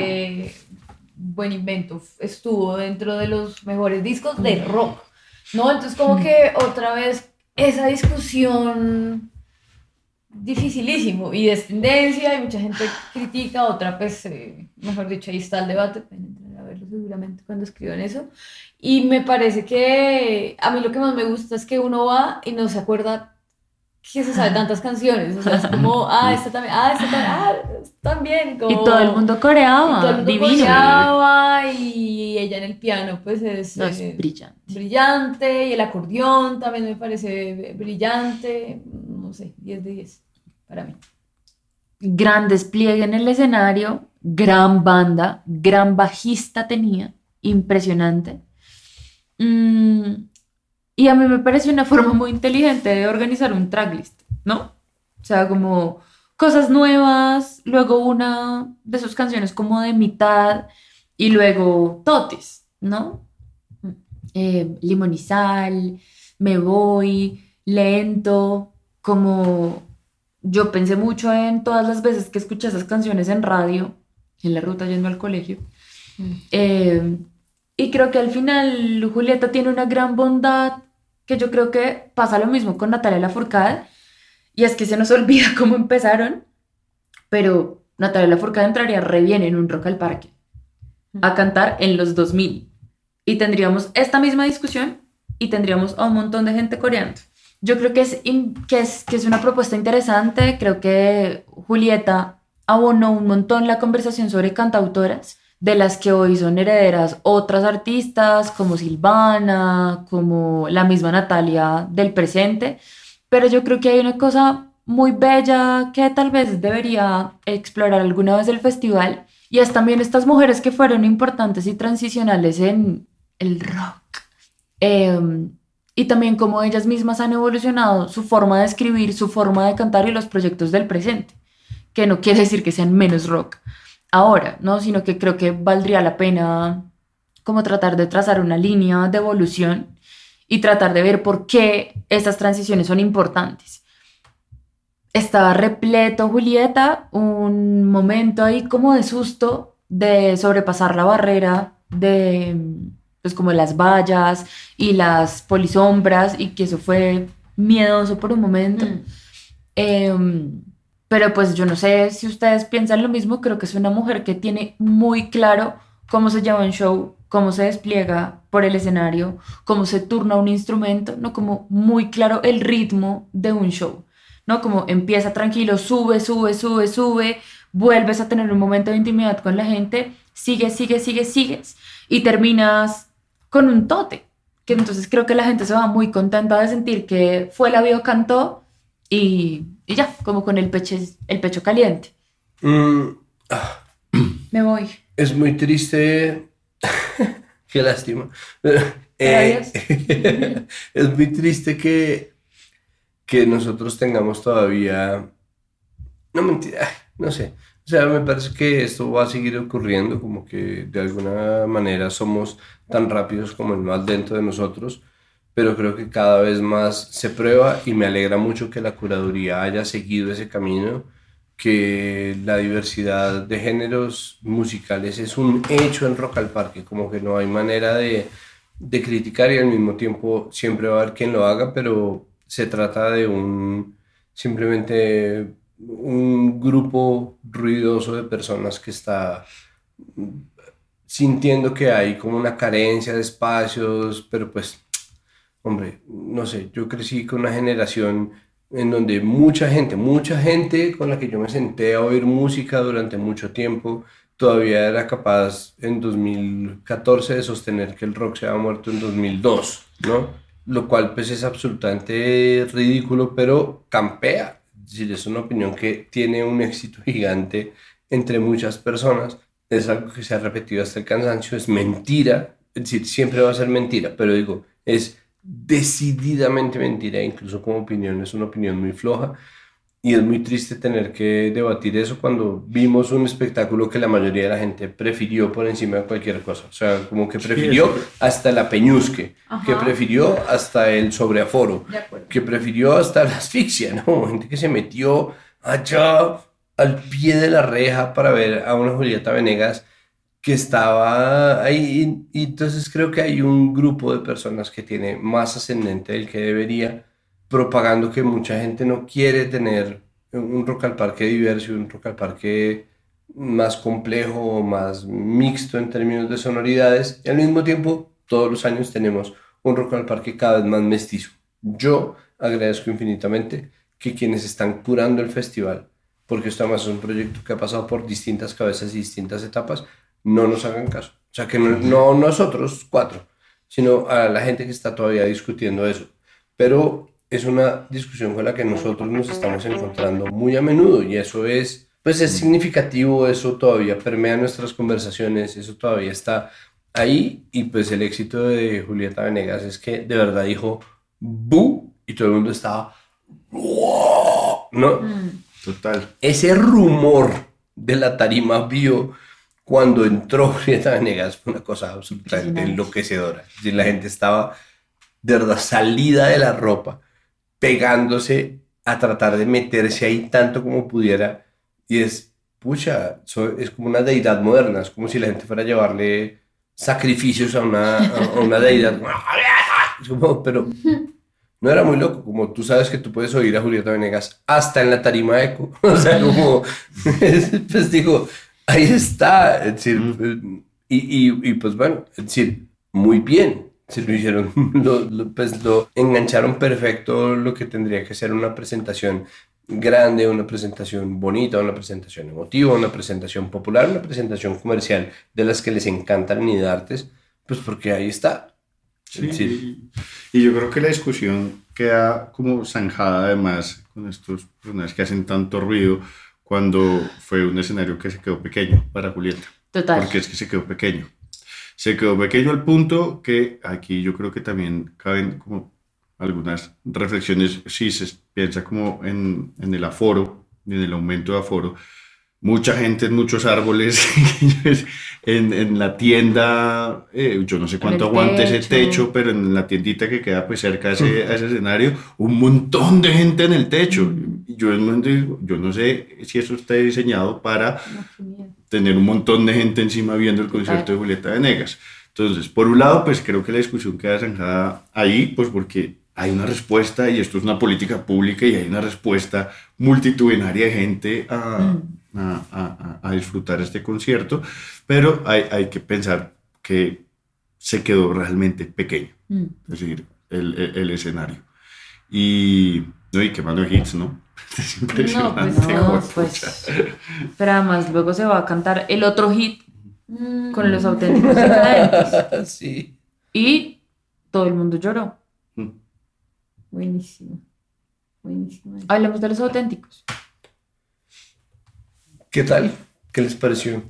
Buen invento, estuvo dentro de los mejores discos de rock, ¿no? Entonces como que otra vez esa discusión dificilísimo y de tendencia y mucha gente critica, otra pues, mejor dicho, ahí está el debate, pueden entrar a verlo seguramente cuando escriban eso. Y me parece que a mí lo que más me gusta es que uno va y no se acuerda que se sabe tantas canciones, o sea, es como, esta también, como... Y todo el mundo coreaba, y todo el mundo divino. coreaba, y ella en el piano pues es No, es brillante. brillante, y el acordeón también me parece brillante, no sé, 10 de 10 para mí. Gran despliegue en el escenario, gran banda, gran bajista tenía, impresionante. Y a mí me pareció una forma muy inteligente de organizar un tracklist, ¿no? O sea, como cosas nuevas, luego una de sus canciones como de mitad y luego Totis, ¿no? Limón y Sal, Me Voy, Lento, como yo pensé mucho en todas las veces que escuché esas canciones en radio, en la ruta yendo al colegio, Y creo que al final Julieta tiene una gran bondad, que yo creo que pasa lo mismo con Natalia Lafourcade, y es que se nos olvida cómo empezaron, pero Natalia Lafourcade entraría re bien en un Rock al Parque a cantar en los 2000 y tendríamos esta misma discusión y tendríamos a un montón de gente coreando. Yo creo que es una propuesta interesante. Creo que Julieta abonó un montón la conversación sobre cantautoras, de las que hoy son herederas otras artistas como Silvana, como la misma Natalia del presente, pero yo creo que hay una cosa muy bella que tal vez debería explorar alguna vez el festival, y es también estas mujeres que fueron importantes y transicionales en el rock. Y también cómo ellas mismas han evolucionado su forma de escribir, su forma de cantar y los proyectos del presente, que no quiere decir que sean menos rock ahora, ¿no? Sino que creo que valdría la pena como tratar de trazar una línea de evolución y tratar de ver por qué estas transiciones son importantes. Estaba repleto, Julieta, un momento ahí como de susto, de sobrepasar la barrera de, pues como las vallas y las polisombras, y que eso fue miedoso por un momento. Pero pues yo no sé si ustedes piensan lo mismo. Creo que es una mujer que tiene muy claro cómo se lleva un show, cómo se despliega por el escenario, cómo se turna un instrumento, ¿no? Como muy claro el ritmo de un show, ¿no? Como empieza tranquilo, sube, sube, sube, sube, vuelves a tener un momento de intimidad con la gente, sigues, sigues, sigues, sigues, y terminas con un tote, que entonces creo que la gente se va muy contenta de sentir que fue la Bio cantó y ya, como con el pecho caliente. Me voy. Es muy triste. Qué lástima. Adiós. Es muy triste que nosotros tengamos todavía... No, mentira, no sé. O sea, me parece que esto va a seguir ocurriendo, como que de alguna manera somos tan rápidos como el mal dentro de nosotros, pero creo que cada vez más se prueba, y me alegra mucho que la curaduría haya seguido ese camino, que la diversidad de géneros musicales es un hecho en Rock al Parque, como que no hay manera de criticar, y al mismo tiempo siempre va a haber quien lo haga, pero se trata de simplemente un grupo ruidoso de personas que está sintiendo que hay como una carencia de espacios, pero pues, hombre, no sé, yo crecí con una generación en donde mucha gente con la que yo me senté a oír música durante mucho tiempo, todavía era capaz en 2014 de sostener que el rock se había muerto en 2002, ¿no? Lo cual pues es absolutamente ridículo, pero campea. Es decir, es una opinión que tiene un éxito gigante entre muchas personas. Es algo que se ha repetido hasta el cansancio, es mentira, es decir, siempre va a ser mentira, pero digo, es decididamente mentira, incluso como opinión es una opinión muy floja, y es muy triste tener que debatir eso cuando vimos un espectáculo que la mayoría de la gente prefirió por encima de cualquier cosa. O sea, como que prefirió hasta la peñusque, Ajá. que prefirió hasta el sobreaforo, De acuerdo. que prefirió hasta la asfixia, ¿no? Gente que se metió allá al pie de la reja para ver a una Julieta Venegas que estaba ahí, y entonces creo que hay un grupo de personas que tiene más ascendente del que debería, propagando que mucha gente no quiere tener un Rock al Parque diverso, un Rock al Parque más complejo, más mixto en términos de sonoridades, y al mismo tiempo todos los años tenemos un Rock al Parque cada vez más mestizo. Yo agradezco infinitamente que quienes están curando el festival, porque esto además es un proyecto que ha pasado por distintas cabezas y distintas etapas, no nos hagan caso. O sea, que no nosotros cuatro, sino a la gente que está todavía discutiendo eso. Pero es una discusión con la que nosotros nos estamos encontrando muy a menudo, y eso es, pues es significativo, eso todavía permea nuestras conversaciones, eso todavía está ahí, y pues el éxito de Julieta Venegas es que de verdad dijo ¡bu! Y todo el mundo estaba ¡wow! ¿No? Total. Ese rumor de la tarima Bio cuando entró Julieta Venegas fue una cosa absolutamente enloquecedora. Es decir, la gente estaba de verdad salida de la ropa, pegándose a tratar de meterse ahí tanto como pudiera, y es pucha, es como una deidad moderna, es como si la gente fuera a llevarle sacrificios a una deidad. Es como, pero no era muy loco, como tú sabes que tú puedes oír a Julieta Venegas hasta en la tarima eco, o sea, como, pues digo, ahí está, es decir, y pues bueno, es decir, muy bien, se lo hicieron, pues lo engancharon perfecto lo que tendría que ser una presentación grande, una presentación bonita, una presentación emotiva, una presentación popular, una presentación comercial de las que les encantan y de artes, pues porque ahí está. Sí, Sí. y yo creo que la discusión queda como zanjada además con estos personajes que hacen tanto ruido cuando fue un escenario que se quedó pequeño para Julieta. Total. Porque es que se quedó pequeño. Se quedó pequeño al punto que aquí yo creo que también caben como algunas reflexiones, si se piensa como en el aforo, en el aumento de aforo. Mucha gente en muchos árboles, en la tienda, yo no sé cuánto el aguante ese techo. techo, pero en la tiendita que queda pues cerca a ese escenario, un montón de gente en el techo. Y yo en un momento digo, yo no sé si eso está diseñado para No, qué miedo. tener un montón de gente encima viendo el concierto de Julieta Venegas. Entonces, por un lado, pues creo que la discusión queda zanjada ahí, pues porque hay una respuesta y esto es una política pública y hay una respuesta multitudinaria de gente a disfrutar este concierto, pero hay que pensar que se quedó realmente pequeño, es decir, el escenario. No, y quemando hits, ¿no? Es No, impresionante. pues no, juepucha. pues. Pero además luego se va a cantar el otro hit con los auténticos decadentes. Sí. Y todo el mundo lloró. Mm. Buenísimo. Buenísimo. Hablemos de los auténticos. ¿Qué tal? ¿Qué les pareció?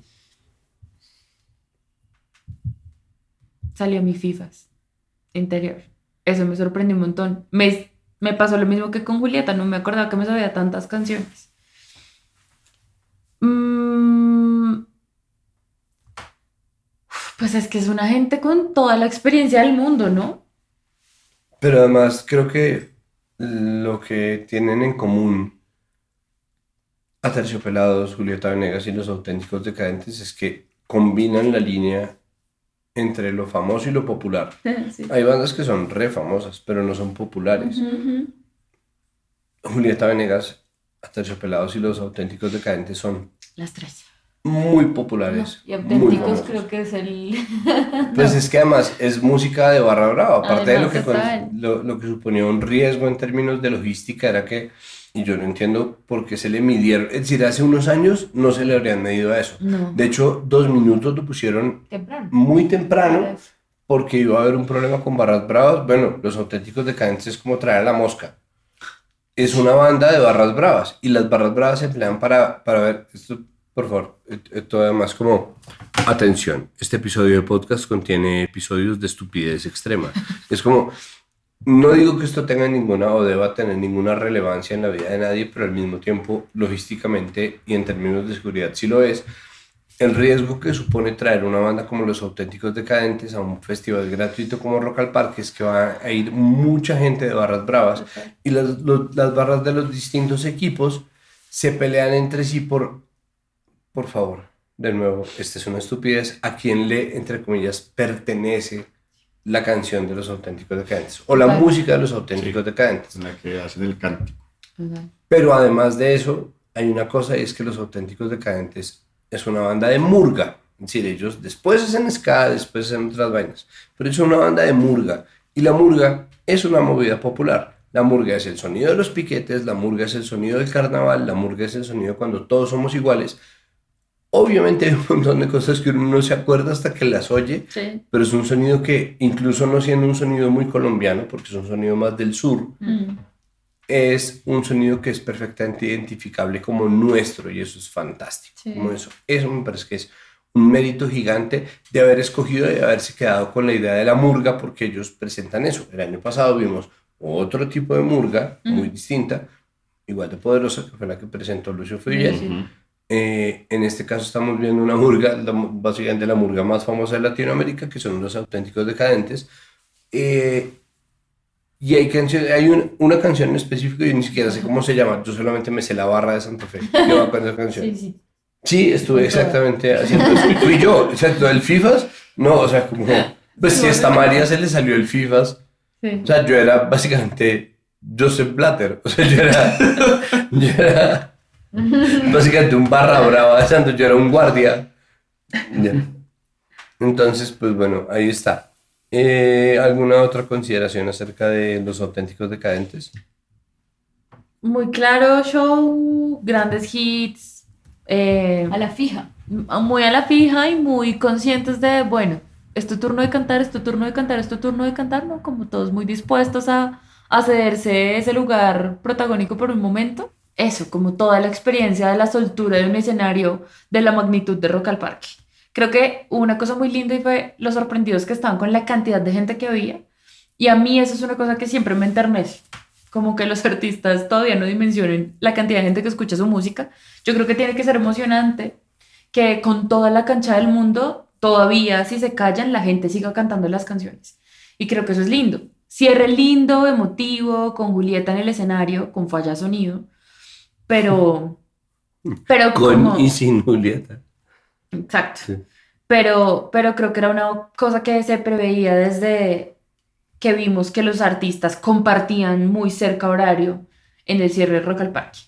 Salió mi FIFAs interior. Eso me sorprendió un montón. Me pasó lo mismo que con Julieta, no me acordaba que me sabía tantas canciones. Pues es que es una gente con toda la experiencia del mundo, ¿no? Pero además creo que lo que tienen en común Aterciopelados, Julieta Venegas y Los Auténticos Decadentes es que combinan la línea entre lo famoso y lo popular. Sí. Hay bandas que son re famosas, pero no son populares. Julieta Venegas, Aterciopelados y Los Auténticos Decadentes son Las tres. muy populares. Y muy auténticos famosos. creo que es el... Pues es que además es música de barra brava, aparte de Además, total. lo que suponía un riesgo en términos de logística era que, y yo no entiendo por qué se le midieron, es decir, hace unos años no se le habrían medido a eso. No. De hecho, 2 minutos lo pusieron Temprano. muy temprano porque iba a haber un problema con barras bravas. Bueno, Los Auténticos Decadentes es como traer a la mosca. Es una banda de barras bravas y las barras bravas se emplean para ver esto. Por favor, esto además como... Atención, este episodio de podcast contiene episodios de estupidez extrema. Es como, no digo que esto tenga ninguna o deba tener ninguna relevancia en la vida de nadie, pero al mismo tiempo, logísticamente y en términos de seguridad sí lo es. El riesgo que supone traer una banda como Los Auténticos Decadentes a un festival gratuito como Rock al Parque es que va a ir mucha gente de barras bravas y las barras de los distintos equipos se pelean entre sí por favor, de nuevo, esta es una estupidez. ¿A quién le, entre comillas, pertenece la canción de Los Auténticos Decadentes? O la música de Los Auténticos Decadentes. En la que hacen el cántico. Pero además de eso, hay una cosa y es que Los Auténticos Decadentes es una banda de murga. Es decir, ellos después hacen ska, después hacen otras vainas. Pero es una banda de murga. Y la murga es una movida popular. La murga es el sonido de los piquetes, la murga es el sonido del carnaval, la murga es el sonido cuando todos somos iguales. Obviamente hay un montón de cosas que uno no se acuerda hasta que las oye, Sí. pero es un sonido que, incluso no siendo un sonido muy colombiano, porque es un sonido más del sur, es un sonido que es perfectamente identificable como nuestro y eso es fantástico. Sí. Como eso me parece que es un mérito gigante de haber escogido y haberse quedado con la idea de la murga porque ellos presentan eso. El año pasado vimos otro tipo de murga muy distinta, igual de poderosa, que fue la que presentó Lucio Fuyel. En este caso estamos viendo una murga, básicamente la murga más famosa de Latinoamérica, que son Los Auténticos Decadentes. Y hay una canción en específico, yo ni siquiera sé cómo se llama, yo solamente me sé la barra de Santa Fe. Yo con esa canción. Sí. Sí, estuve exactamente haciendo eso. Fui yo, exacto, el FIFAs, no, o sea, como, pues si a esta María se le salió el FIFAs, Sí. o sea, yo era básicamente Joseph Blatter, o sea, yo era básicamente un barra brava, yo era un guardia. Ya. Entonces, pues bueno, ahí está. ¿Alguna otra consideración acerca de los auténticos decadentes? Muy claro show, grandes hits, A la fija. muy a la fija y muy conscientes de, bueno, es tu turno de cantar, es tu turno de cantar, es tu turno de cantar, ¿no? Como todos muy dispuestos a cederse ese lugar protagónico por un momento. Eso, como toda la experiencia de la soltura de un escenario de la magnitud de Rock al Parque. Creo que hubo una cosa muy linda y fue los sorprendidos que estaban con la cantidad de gente que había. Y a mí eso es una cosa que siempre me enternece. Como que los artistas todavía no dimensionen la cantidad de gente que escucha su música. Yo creo que tiene que ser emocionante que con toda la cancha del mundo, todavía si se callan, la gente siga cantando las canciones. Y creo que eso es lindo. Cierre lindo, emotivo, con Julieta en el escenario, con falla sonido. Pero Con como... y sin Julieta. Exacto. Sí. Pero creo que era una cosa que se preveía desde que vimos que los artistas compartían muy cerca horario en el cierre del Rock al Parque.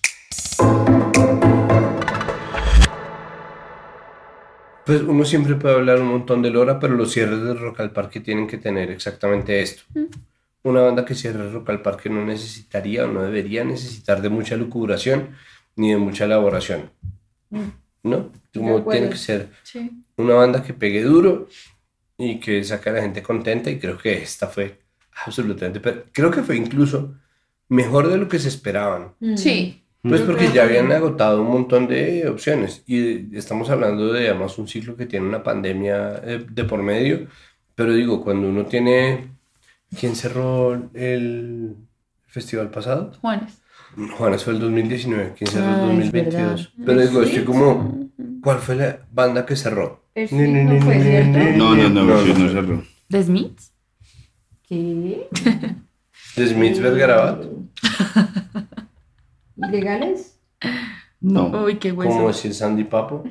Pues uno siempre puede hablar un montón de Lora, pero los cierres de Rock al Parque tienen que tener exactamente esto. Una banda que cierre Rock al Parque no necesitaría o no debería necesitar de mucha lucubración ni de mucha elaboración, ¿no? Como acuerdo. tiene que ser Sí. una banda que pegue duro y que saque a la gente contenta, y creo que esta fue absolutamente, creo que fue incluso mejor de lo que se esperaban. Sí. Pues Yo porque creo ya que- habían agotado un montón de opciones y estamos hablando de además un ciclo que tiene una pandemia de por medio, pero digo, cuando uno tiene... ¿Quién cerró el festival pasado? Juanes. Juanes fue el 2019, ¿quién cerró el Ah, es 2022? verdad. Pero digo, estoy ¿Sí? como, ¿cuál fue la banda que cerró? Pero sí, no fue cierto. No, sí, no cerró. ¿The Smiths? ¿Qué? ¿De Smiths Vergarabat? ¿Ilegales? No. Uy, qué ¿Cómo hueso. decir Sandy Papo?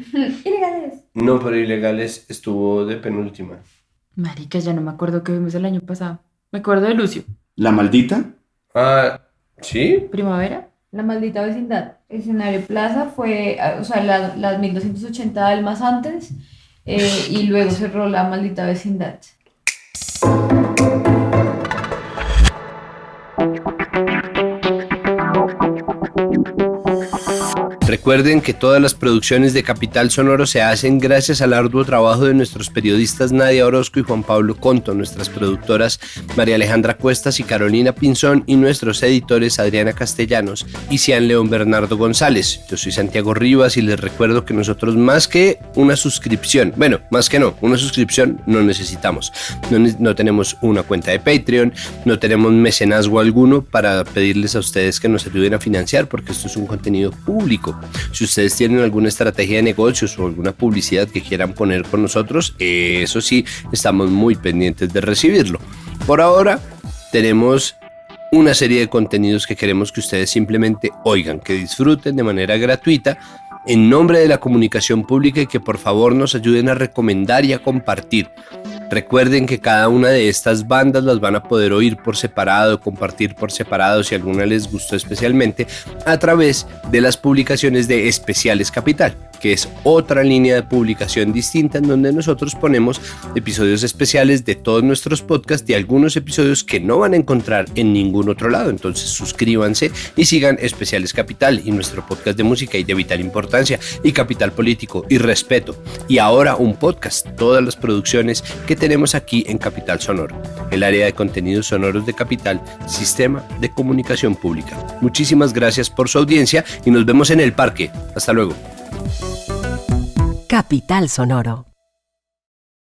¿Ilegales? No, pero Ilegales estuvo de penúltima. Marica, ya no me acuerdo qué vimos el año pasado. Me acuerdo de Lucio. ¿La maldita? Ah, ¿sí? Primavera. La maldita vecindad. Escenario Plaza fue, o sea, las 1280 almas antes, y luego cerró la maldita vecindad. Recuerden que todas las producciones de Capital Sonoro se hacen gracias al arduo trabajo de nuestros periodistas Nadia Orozco y Juan Pablo Conto, nuestras productoras María Alejandra Cuestas y Carolina Pinzón, y nuestros editores Adriana Castellanos y Cian León Bernardo González. Yo soy Santiago Rivas y les recuerdo que nosotros, más que una suscripción, bueno, más que no, una suscripción no necesitamos. No tenemos una cuenta de Patreon, no tenemos mecenazgo alguno para pedirles a ustedes que nos ayuden a financiar, porque esto es un contenido público. Si ustedes tienen alguna estrategia de negocios o alguna publicidad que quieran poner con nosotros, eso sí, estamos muy pendientes de recibirlo. Por ahora, tenemos una serie de contenidos que queremos que ustedes simplemente oigan, que disfruten de manera gratuita, en nombre de la comunicación pública, y que por favor nos ayuden a recomendar y a compartir. Recuerden que cada una de estas bandas las van a poder oír por separado, compartir por separado, si alguna les gustó especialmente, a través de las publicaciones de Especiales Capital, que es otra línea de publicación distinta en donde nosotros ponemos episodios especiales de todos nuestros podcasts y algunos episodios que no van a encontrar en ningún otro lado. Entonces suscríbanse y sigan Especiales Capital y nuestro podcast de música y de vital importancia, y Capital Político y Respeto, y ahora un podcast, todas las producciones que tenemos aquí en Capital Sonoro, el área de contenidos sonoros de Capital, Sistema de Comunicación Pública. Muchísimas gracias por su audiencia y nos vemos en el parque. Hasta luego. Capital Sonoro.